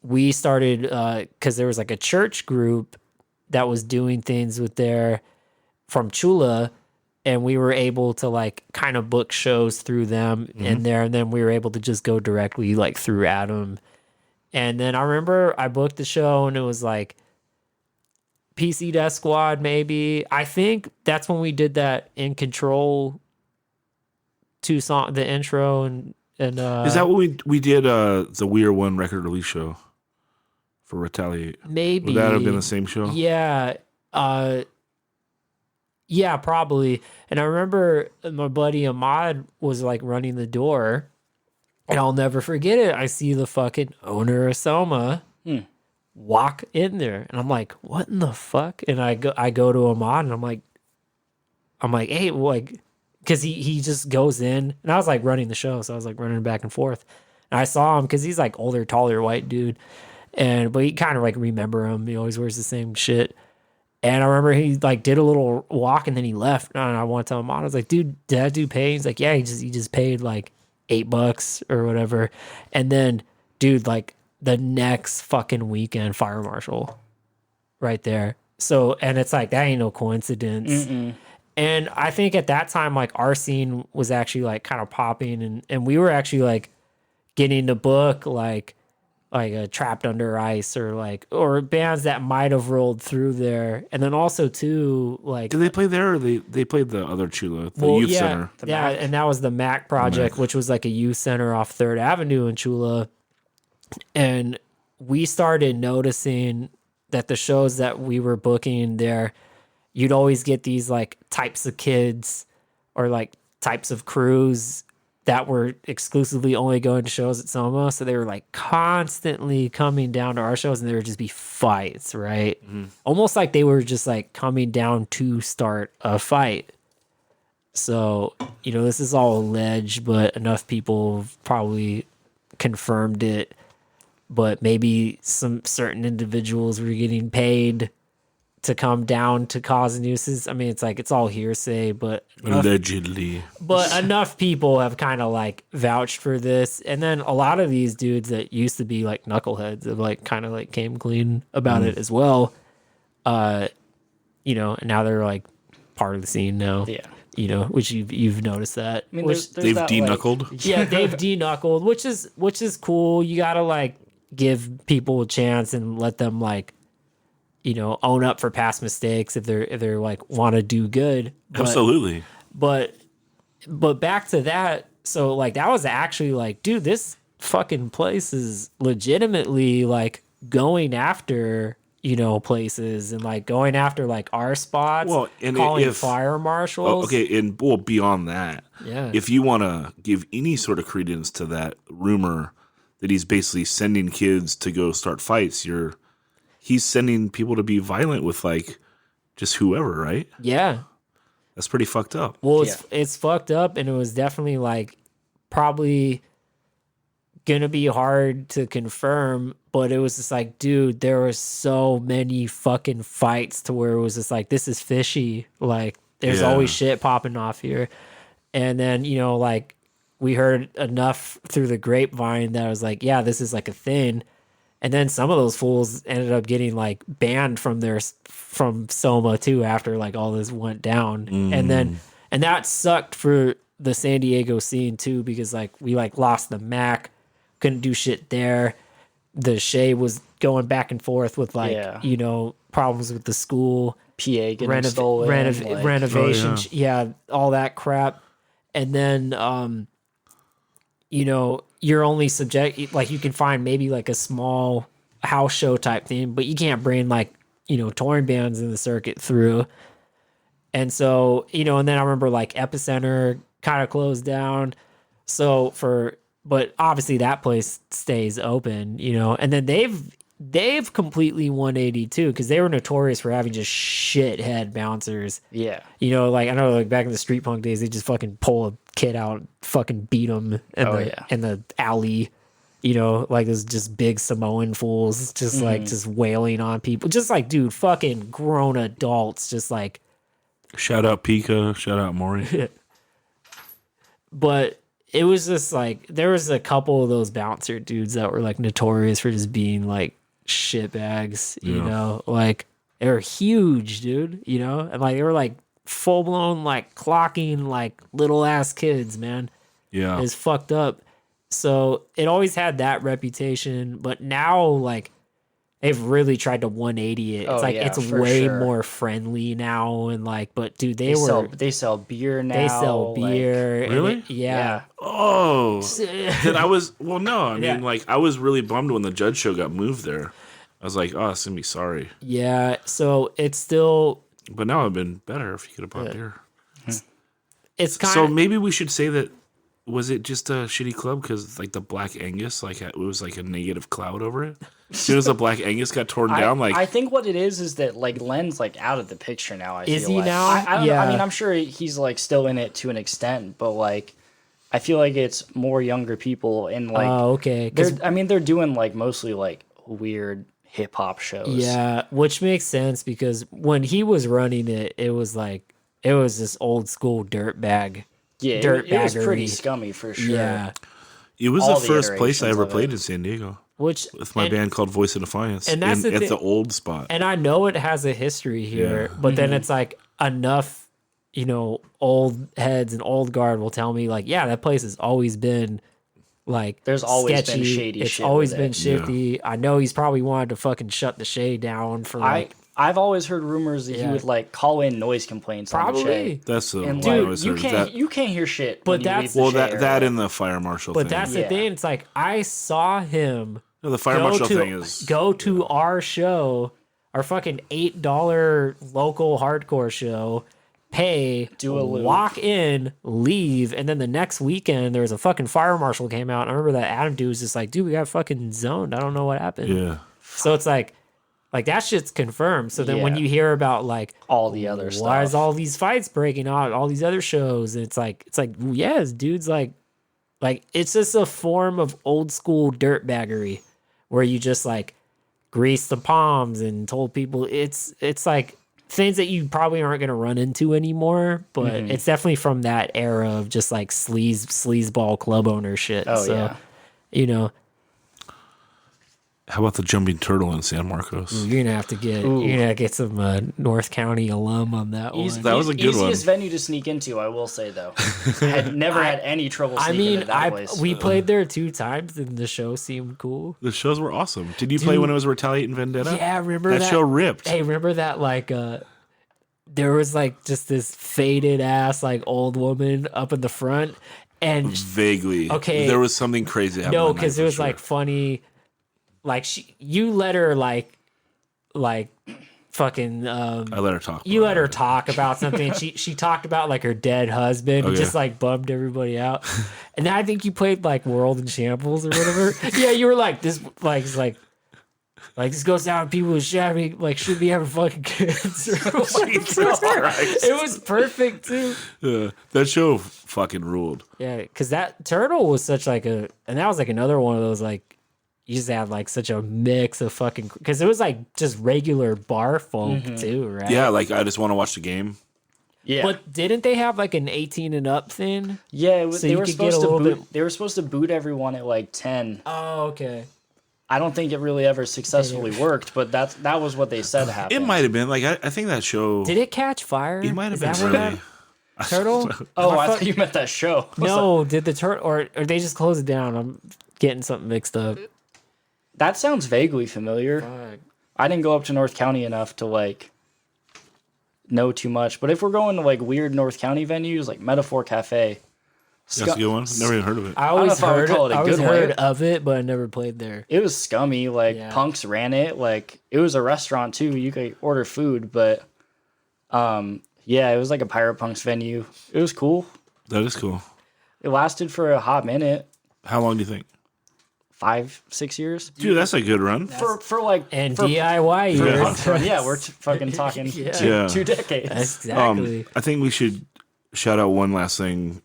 we started because there was like a church group that was doing things with from Chula, and we were able to like kind of book shows through them in there, and then we were able to just go directly like through Adam. And then I remember I booked the show, and it was like PC Death Squad, maybe. I think that's when we did that In Control 2 song, the intro, and is that what we did the We Are One record release show for Retaliate? Maybe. Would that have been the same show? Yeah. Yeah, probably. And I remember my buddy Ahmad was like running the door, and I'll never forget it. I see the fucking owner of Soma walk in there, and I'm like, what in the fuck? And I go to Ahmad, and I'm like, hey, like, because he just goes in, and I was like running the show, so I was like running back and forth, and I saw him because he's like older, taller, white dude, but you kind of like remember him. He always wears the same shit, and I remember he like did a little walk, and then he left, and I want to tell Ahmad, I was like, dude, did that dude pay? He's like, yeah, he just paid like $8 or whatever, and then dude, like, the next fucking weekend, Fire Marshal right there. So, and it's like, that ain't no coincidence. And I think at that time, like our scene was actually like kind of popping, and we were actually like getting to book like a Trapped Under Ice or bands that might have rolled through there. And then also too, like, did they play there, or they played the other Chula, the youth center? Yeah. And that was the Mac Project, which was like a youth center off 3rd Avenue in Chula. And we started noticing that the shows that we were booking there, you'd always get these like types of kids or like types of crews that were exclusively only going to shows at Soma. So they were like constantly coming down to our shows, and there would just be fights, right? Almost like they were just like coming down to start a fight. So, this is all alleged, but enough people have probably confirmed it. But maybe some certain individuals were getting paid to come down to cause a nuisance. I mean, it's like it's all hearsay, but allegedly. But enough people have kind of like vouched for this, and then a lot of these dudes that used to be like knuckleheads have like kind of like came clean about it as well. You know, and now they're like part of the scene now. Yeah. You know, which you've noticed that. I mean, which, they've de-knuckled. Like, yeah, they've de-knuckled, which is cool. You gotta like give people a chance and let them like, you know, own up for past mistakes if they're like want to do good. Absolutely. But back to that. So like that was actually like, dude, this fucking place is legitimately like going after, you know, places and like going after like our spots. Well, and calling fire marshals. Okay, and well, beyond that, yeah. If you want to give any sort of credence to that rumor that he's basically sending kids to go start fights, he's sending people to be violent with like just whoever, right? Yeah. That's pretty fucked up. Well, it's fucked up, and it was definitely like probably gonna be hard to confirm, but it was just like, dude, there were so many fucking fights to where it was just like, this is fishy. Like, there's always shit popping off here. And then, you know, like we heard enough through the grapevine that I was like, yeah, this is like a thing. And then some of those fools ended up getting like banned from Soma too after like all this went down. And that sucked for the San Diego scene too, because like we like lost the Mac, couldn't do shit there. The Shea was going back and forth with like, you know, problems with the school, PA getting stolen, renovation, all that crap. And then, you know, you're only subject, like you can find maybe like a small house show type thing, but you can't bring like, you know, touring bands in the circuit through. And so, you know, and then I remember like Epicenter kind of closed down. But obviously that place stays open, you know, and then they've completely 182 because they were notorious for having just shithead bouncers. Yeah. You know, like I know like back in the street punk days, they just fucking pull a kid out, fucking beat them in the alley. You know, like there's just big Samoan fools just like just wailing on people. Just like, dude, fucking grown adults just like. Shout out Pika, shout out Maury. But it was just like there was a couple of those bouncer dudes that were like notorious for just being like shitbags, you know, like they were huge, dude, you know, and like they were like full blown like clocking like little ass kids, man. Yeah, it's fucked up. So it always had that reputation, but now like they've really tried to 180 it. It's it's way more friendly now, and like, but dude, they sell beer now. They sell beer. Like, really? Yeah. Oh, then I was like I was really bummed when the Judge Show got moved there. I was like, oh, it's gonna be sorry. Yeah. So it's still. But now it'd been better if you could have bought beer. It's kind so maybe we should say that. Was it just a shitty club because like the Black Angus, like it was like a negative cloud over it? As soon as the Black Angus got torn down, like I think what it is that like Len's like out of the picture now. Is feel he like. now? I don't know. I mean, I'm sure he's like still in it to an extent, but like I feel like it's more younger people and like okay. They're doing like mostly like weird hip hop shows. Yeah, which makes sense because when he was running it, it was this old school dirtbag. Yeah, it was pretty scummy for sure. Yeah. It was the first place I ever played in San Diego. With my band called Voice of Defiance. And that's at the old spot. And I know it has a history here, but then it's like enough, you know, old heads and old guard will tell me like, yeah, that place has always been like there's always sketchy. Been shady it's shit. Always been shifty. Yeah. I know he's probably wanted to fucking shut the Shea down for like I've always heard rumors that he would like call in noise complaints. Probably. On the Shea. That's the and dude. You can't hear shit. But that's that in the fire marshal. But thing. That's the thing. It's like I saw him. No, the fire marshal thing is go to our show, our fucking $8 local hardcore show. Pay, walk in, leave, and then the next weekend there was a fucking fire marshal came out. And I remember that Adam dude was just like, dude, we got fucking zoned. I don't know what happened. Yeah. So it's like that shit's confirmed. So then when you hear about like all the other stuff, why is all these fights breaking out, all these other shows, and it's like yes, dudes, like it's just a form of old school dirtbaggery where you just like greased the palms and told people it's like things that you probably aren't going to run into anymore, but it's definitely from that era of just like sleazeball club owner shit. Oh, so, yeah. you know, How about the jumping turtle in San Marcos? you're gonna have to get some North County alum on that one. That was a good one. Easiest venue to sneak into, I will say though. I had never had any trouble sneaking into that place. We played there 2 times and the show seemed cool. The shows were awesome. Did you play when it was Retaliate and Vendetta? Yeah, remember that show ripped. Hey, remember that like there was like just this faded ass like old woman up in the front and Vaguely. Okay. There was something crazy happening. no, because it was like funny. Like you let her like fucking I let her talk. you let her talk about something. She talked about like her dead husband and Okay. just like bummed everybody out. And then I think you played like World in Shambles or whatever. Yeah, you were like this like this goes down. People should be having fucking kids. It was perfect too. That show fucking ruled. Yeah, because that turtle was such like and that was like another one of those like. You just had like such a mix of fucking because it was like just regular bar folk too, right? Yeah, like I just want to watch the game. Yeah. But didn't they have like an 18 and up thing? Yeah, it was, So they you were could get supposed a to little boot. bit- They were supposed to boot everyone at like 10. Oh, okay. I don't think it really ever successfully worked, but that was what they said happened. It might have been like I think that show. Did it catch fire? It might have Is been that what really. that turtle? Oh, I thought you meant that show. No, did the turtle or they just close it down? I'm getting something mixed up. That sounds vaguely familiar. I didn't go up to North County enough to like know too much. But if we're going to like weird North County venues like Metaphor Cafe, That's a good one. Never even heard of it. I always know if I would heard call it a I always good heard one. of it, but I never played there. it was scummy. Like Yeah. punks ran it. Like it was a restaurant too. You could order food, but yeah, it was like a pirate punks venue. It was cool. That is cool. It lasted for a hot minute, How long do you think? 5-6 years. Dude, that's a good run. For like And for, DIY for years. punk run, yeah, we're fucking talking Yeah. 2 decades. Exactly. I think we should shout out one last thing,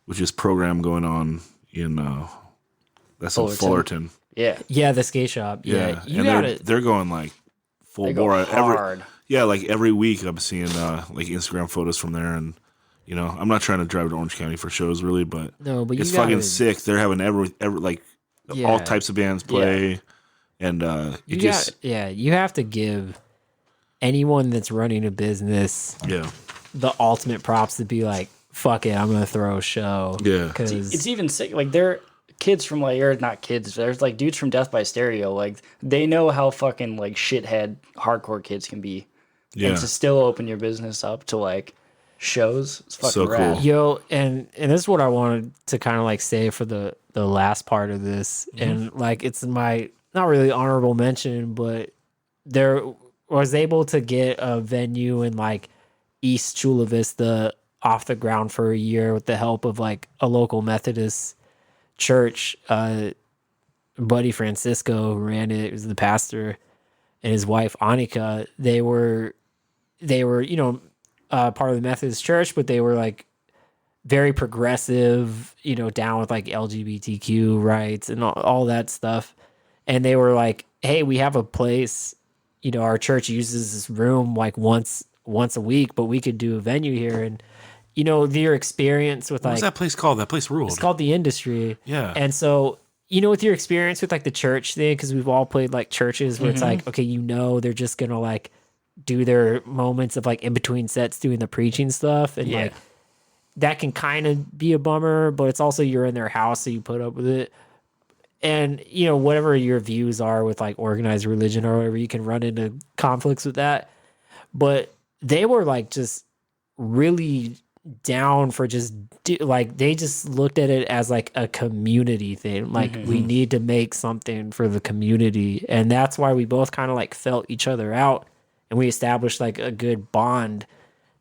which is program going on in that's in Fullerton. Fullerton. Yeah, Yeah, the skate shop. Yeah, Yeah, you and got they're going like full they go bore. hard. Like every week I'm seeing like Instagram photos from there, and you know I'm not trying to drive to Orange County for shows really, but No, but you it's fucking gotta- sick. They're having every like all Yeah. types of bands play, and it You just you have to give anyone that's running a business yeah. the ultimate props to be like, fuck it, I'm gonna throw a show. Yeah. because It's even sick. Like they're kids from like, or not kids. There's like dudes from Death by Stereo. Like they know how fucking like shithead hardcore kids can be. Yeah. And to still open your business up to like shows, it's fucking So rad. cool. yo, and this is what I wanted to kind of like say for the last part of this, and like it's my not really honorable mention, but there was able to get a venue in like East Chula Vista off the ground for a year with the help of like a local Methodist church. Buddy Francisco who ran it, was the pastor, and his wife Annika. They were part of the Methodist church, but they were like very progressive, down with like LGBTQ rights and all that stuff. And they were like, hey, we have a place, our church uses this room like once a week, but we could do a venue here. And, your experience with What's like, that place called? That place ruled. it's called The Industry. Yeah. And so, with your experience with like the church thing, because we've all played like churches where it's like, okay, they're just going to like do their moments of like in between sets doing the preaching stuff. And like, that can kind of be a bummer, but it's also you're in their house, so you put up with it. And, whatever your views are with like organized religion or whatever, you can run into conflicts with that. But they were like just really down for just like they just looked at it as like a community thing. Like we need to make something for the community. And that's why we both kind of like felt each other out and we established like a good bond.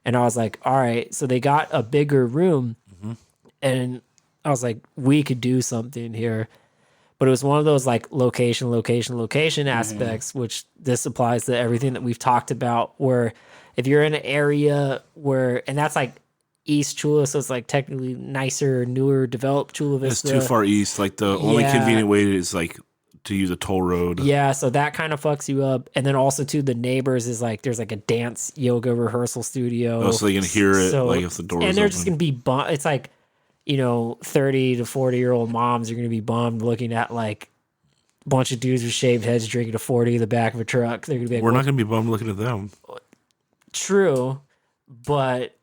And I was like, all right, so they got a bigger room and I was like, we could do something here. But it was one of those like location aspects, which this applies to everything that we've talked about, where if you're in an area where, and that's like East Chula, so it's like technically nicer, newer, developed Chula It's Vista. too far east. Like the only Yeah. convenient way is like to use a toll road. Yeah, so that kind of fucks you up. And then also too, the neighbors is like there's like a dance yoga rehearsal studio. Oh, so they can hear it like if the door is and they're open. just gonna be it's like, 30 to 40-year-old moms are gonna be bummed looking at like a bunch of dudes with shaved heads drinking a 40 in the back of a truck. They're gonna be like, we're not gonna be bummed looking at them. True, but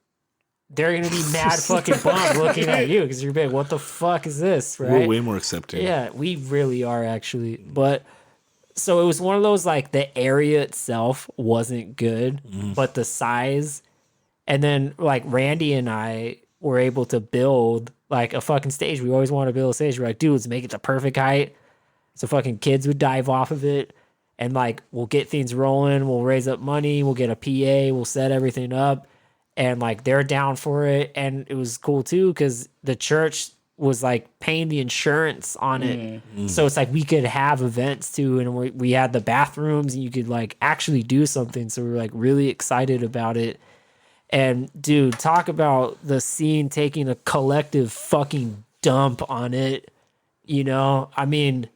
they're going to be mad fucking bummed looking at you because you're like, what the fuck is this, right? We're way more accepting. Yeah, we really are actually. But so it was one of those, like, the area itself wasn't good, but the size. And then, like, Randy and I were able to build, like, a fucking stage. We always wanted to build a stage. We're like, dude, let's make it the perfect height. So fucking kids would dive off of it. And, like, we'll get things rolling. We'll raise up money. We'll get a PA. We'll set everything up. And, like, they're down for it. And it was cool, too, because the church was, like, paying the insurance on it. So it's like we could have events, too. And we had the bathrooms, and you could, like, actually do something. So we were, like, really excited about it. And, dude, talk about the scene taking a collective fucking dump on it. I mean...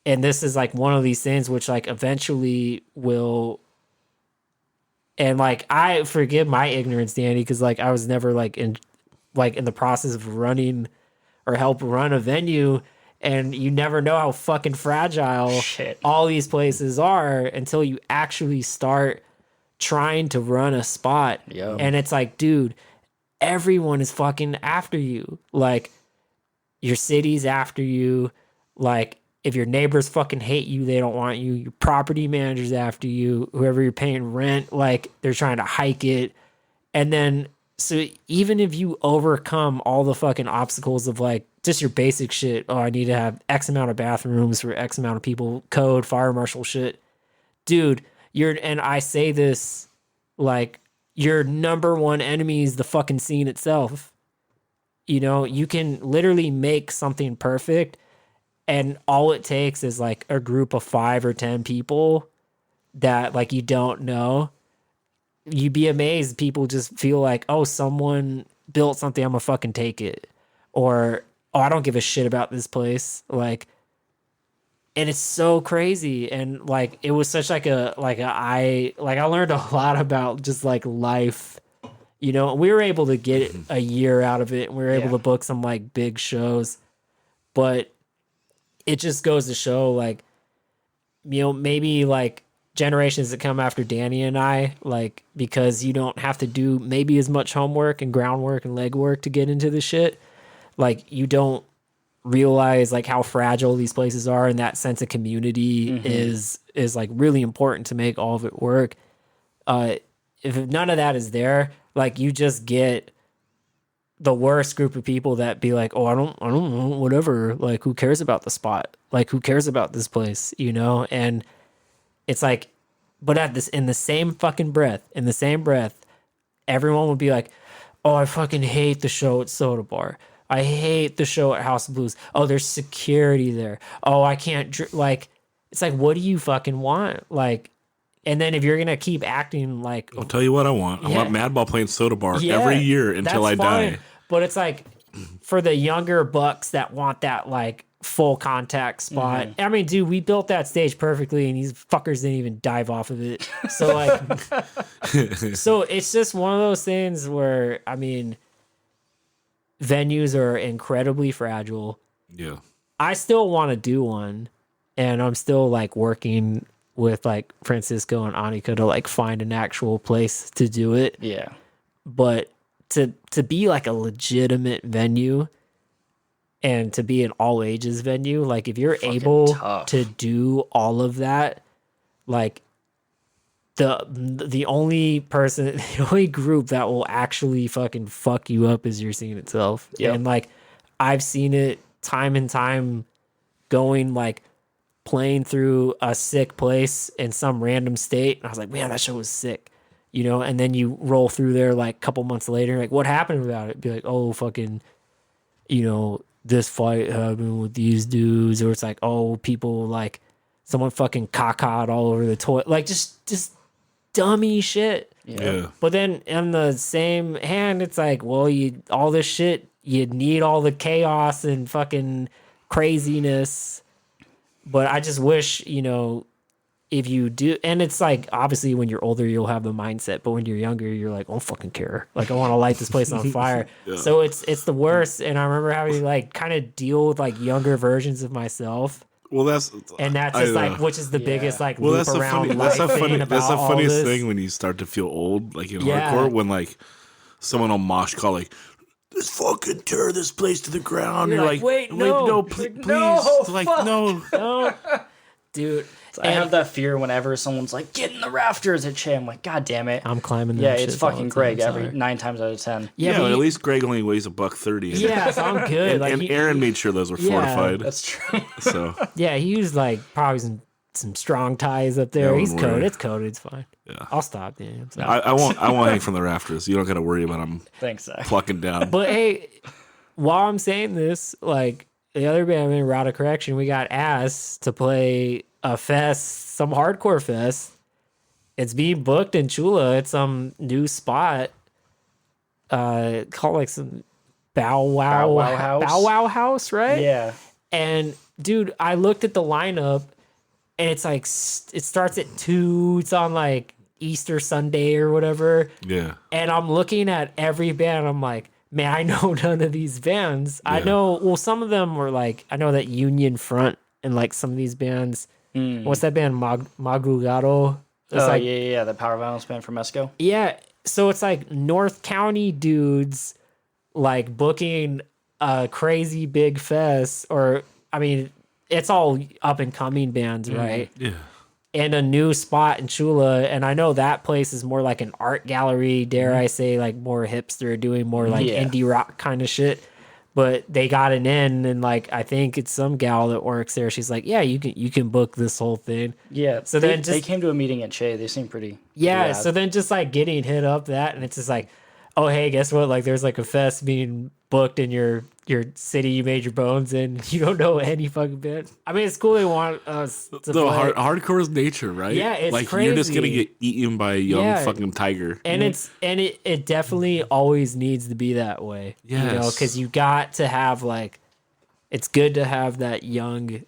And this is like one of these things which like eventually will, and like I forgive my ignorance, Danny, because like I was never like in the process of running or help run a venue, and you never know how fucking fragile all these places are until you actually start trying to run a spot. Yep. And it's like, dude, everyone is fucking after you. Like your city's after you. Like, if your neighbors fucking hate you, they don't want you. Your property manager's after you. Whoever you're paying rent, like, they're trying to hike it. And then, so even if you overcome all the fucking obstacles of, like, just your basic shit, oh, I need to have X amount of bathrooms for X amount of people, code, fire marshal shit. Dude, and I say this, like, your number one enemy is the fucking scene itself. You can literally make something perfect. And all it takes is like a group of 5 or 10 people that like you don't know. You'd be amazed. People just feel like, oh, someone built something, I'm gonna fucking take it. Or, oh, I don't give a shit about this place. Like, and it's so crazy. And like it was such I learned a lot about just like life. We were able to get a year out of it, and we were able to book some like big shows. But it just goes to show, like, maybe like generations that come after Danny and I, like, because you don't have to do maybe as much homework and groundwork and legwork to get into the shit. Like, you don't realize like how fragile these places are, and that sense of community is like really important to make all of it work. If none of that is there, like, you just get the worst group of people that be like, oh, I don't know, whatever. Like, who cares about the spot? Like, who cares about this place? And it's like, but in the same breath, everyone would be like, oh, I fucking hate the show at Soda Bar. I hate the show at House of Blues. Oh, there's security there. Oh, I can't like, it's like, what do you fucking want? Like, and then if you're going to keep acting like... I'll tell you what I want. I want Madball playing Soda Bar every year until I die. But it's like, for the younger bucks that want that, like, full contact spot. I mean, dude, we built that stage perfectly, and these fuckers didn't even dive off of it. So, like... so it's just one of those things where, I mean, venues are incredibly fragile. Yeah. I still want to do one, and I'm still, like, working with like Francisco and Anika to like find an actual place to do it. Yeah. But to be like a legitimate venue and to be an all ages venue, like if you're able to do all of that, like the only group that will actually fucking fuck you up is your scene itself. Yep. And like I've seen it time and time going like playing through a sick place in some random state. And I was like, man, that show was sick, and then you roll through there like a couple months later, like what happened about it? Be like, oh, fucking, this fight happened with these dudes. Or it's like, oh, people like someone fucking caca all over the toilet. Like just dummy shit. Yeah. But then in the same hand, it's like, well, all this shit, you need all the chaos and fucking craziness. But I just wish, if you do, and it's like, obviously when you're older, you'll have the mindset, but when you're younger, you're like, I don't fucking care. Like, I want to light this place on fire. Yeah. So it's the worst. And I remember having to like kind of deal with like younger versions of myself. Well, that's just like, which is the biggest like loop around life thing about that's the all funniest this. thing when you start to feel old, like in hardcore, when like someone on Mosh call like, "Let's fucking tear this place to the ground." You're like, wait, no, please, no, like, no, dude. So I have that fear whenever someone's like, "Get in the rafters" at Che. I'm like, God damn it, I'm climbing. Yeah, it's fucking Greg every 9 times out of 10. Yeah, but at least Greg only weighs $130. Yeah, so I'm good. And Aaron made sure those were fortified. That's true. So yeah, he used like probably some strong ties up there. He's coated. It's coated. It's fine. Yeah, I'll stop. Danny. I won't hang from the rafters. You don't got to worry about him. Thanks, Zach. Plucking down. But hey, while I'm saying this, like the other band in Route of Correction, we got asked to play a fest, some hardcore fest. It's being booked in Chula. It's some new spot. Called like some Bow Wow House, right? Yeah. And dude, I looked at the lineup, and it's like it starts at 2. It's on like Easter Sunday or whatever. Yeah. And I'm looking at every band. I'm like, man, I know none of these bands. Yeah. I know. Well, some of them were like, I know that Union Front and like some of these bands. What's that band? Madrugado. Yeah, the power violence band from Mesco. Yeah, so it's like North County dudes like booking a crazy big fest, or I mean, it's all up and coming bands, right? Yeah. And a new spot in Chula, and I know that place is more like an art gallery, dare I say, like more hipster, doing more like indie rock kind of shit. But they got it in, and like I think it's some gal that works there. She's like, "Yeah, you can book this whole thing." Yeah. So they came to a meeting at Che. They seem pretty. Yeah. So then just like getting hit up that, and it's just like, oh hey, guess what? Like there's like a fest being booked in your city you made your bones in. You don't know any fucking band. I mean, it's cool they want us to play. Hardcore is nature, right? Yeah, it's like crazy. You're just gonna get eaten by a young fucking tiger. And it definitely always needs to be that way. Yes. Because you got to have like, it's good to have that young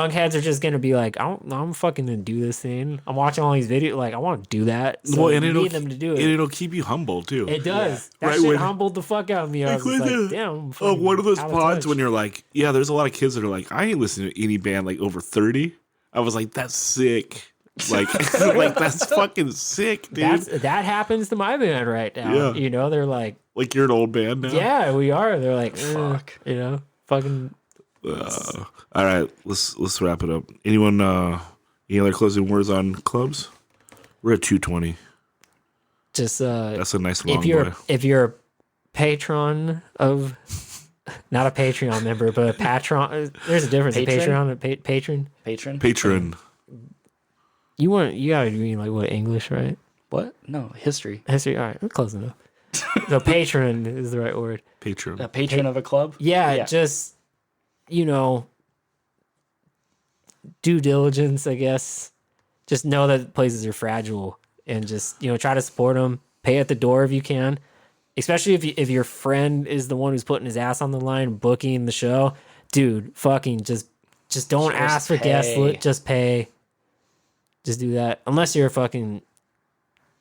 heads are just gonna be like, I'm fucking gonna do this thing. I'm watching all these videos, like I want to do that. So and you need them to do it. And it'll keep you humble too. It does. Yeah. That shit humbled the fuck out of me. I was like, damn. One of those pods when you're like, yeah, there's a lot of kids that are like, I ain't listening to any band like over 30. I was like, that's sick. Like, like that's fucking sick, dude. That happens to my band right now. Yeah. They're like you're an old band now. Yeah, we are. They're like, fuck. Fucking. All right, let's wrap it up. Anyone, any other closing words on clubs? We're at 2:20. Just that's a nice long boy. If you're a patron of, not a Patreon member, but a patron. There's a difference. Patron? A Patreon and patron. Patron. You gotta mean like what, English, right? What? No, history. History. All right, we're close enough. So patron is the right word. Patron. A patron of a club. Yeah. Just. Due diligence, I guess. Just know that places are fragile, and just try to support them. Pay at the door if you can, especially if your friend is the one who's putting his ass on the line, booking the show. Dude, fucking just don't ask for guests. Just pay. Just do that, unless you're a fucking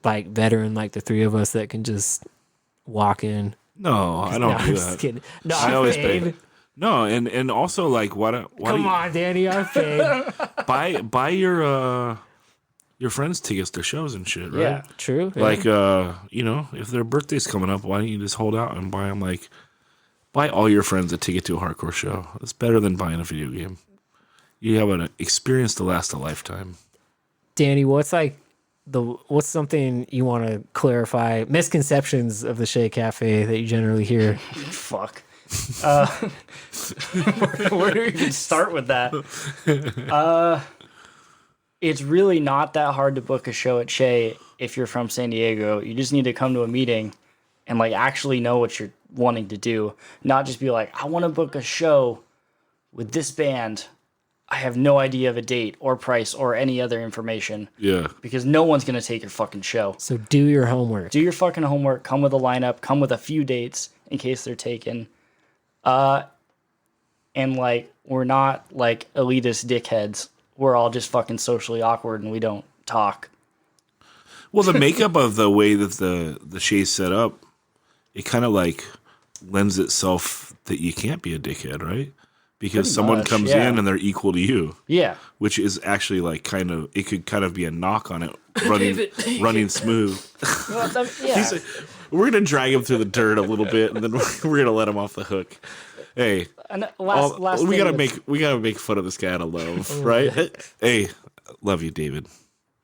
like veteran like the three of us that can just walk in. No, I don't do that. Kidding. No, I always pay. No, and also like why come on, Danny, I paid. buy your friends tickets to shows and shit, right? Yeah, true. Like if their birthday's coming up, why don't you just hold out and buy them? Like buy all your friends a ticket to a hardcore show. It's better than buying a video game. You have an experience to last a lifetime. Danny, what's something you want to clarify? Misconceptions of the Che Cafe that you generally hear. Fuck. Where do we even start with that? It's really not that hard to book a show at Che if you're from San Diego. You just need to come to a meeting and like actually know what you're wanting to do, not just be like, I want to book a show with this band. I have no idea of a date or price or any other information. Yeah. Because no one's going to take your fucking show. So do your homework. Do your fucking homework. Come with a lineup. Come with a few dates in case they're taken. and like we're not like elitist dickheads. We're all just fucking socially awkward and we don't talk. Well, the makeup of the way that the Shea's set up, it kind of like lends itself that you can't be a dickhead, right? Because someone comes in and they're equal to you. Yeah. Which is actually like it could kind of be a knock on it running smooth. Well, yeah. We're going to drag him through the dirt a little bit and then we're going to let him off the hook. Hey, we gotta make fun of this guy out of love, right? Hey, love you, David.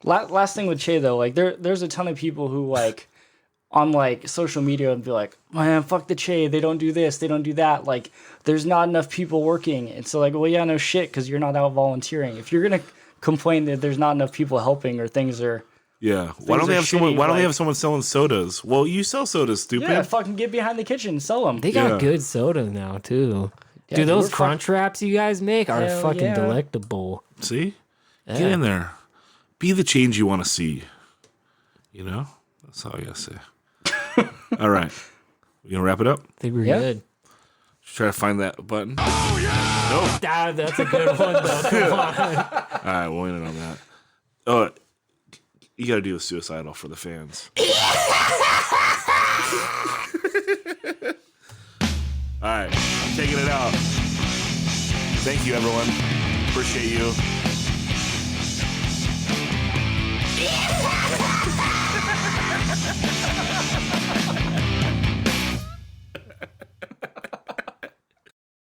Last thing with Che though, like there's a ton of people who like on like social media and be like, man, fuck the Che, they don't do this, they don't do that. Like there's not enough people working. And so like, well, yeah, no shit, because you're not out volunteering. If you're gonna complain that there's not enough people helping or things are why don't they have someone selling sodas? Well, you sell sodas, stupid. Yeah, fucking get behind the kitchen and sell them. They got good soda now too. Yeah, dude, those crunch wraps you guys make are fucking delectable. See? Yeah. Get in there. Be the change you want to see. You know? That's all I gotta say. All right. We gonna wrap it up? I think we're good. Just try to find that button. Oh, yeah! Nope. That's a good one, though. Come on. All right, we'll end it on that. Oh, you gotta do a suicidal for the fans. All right, taking it out. Thank you, everyone. Appreciate you.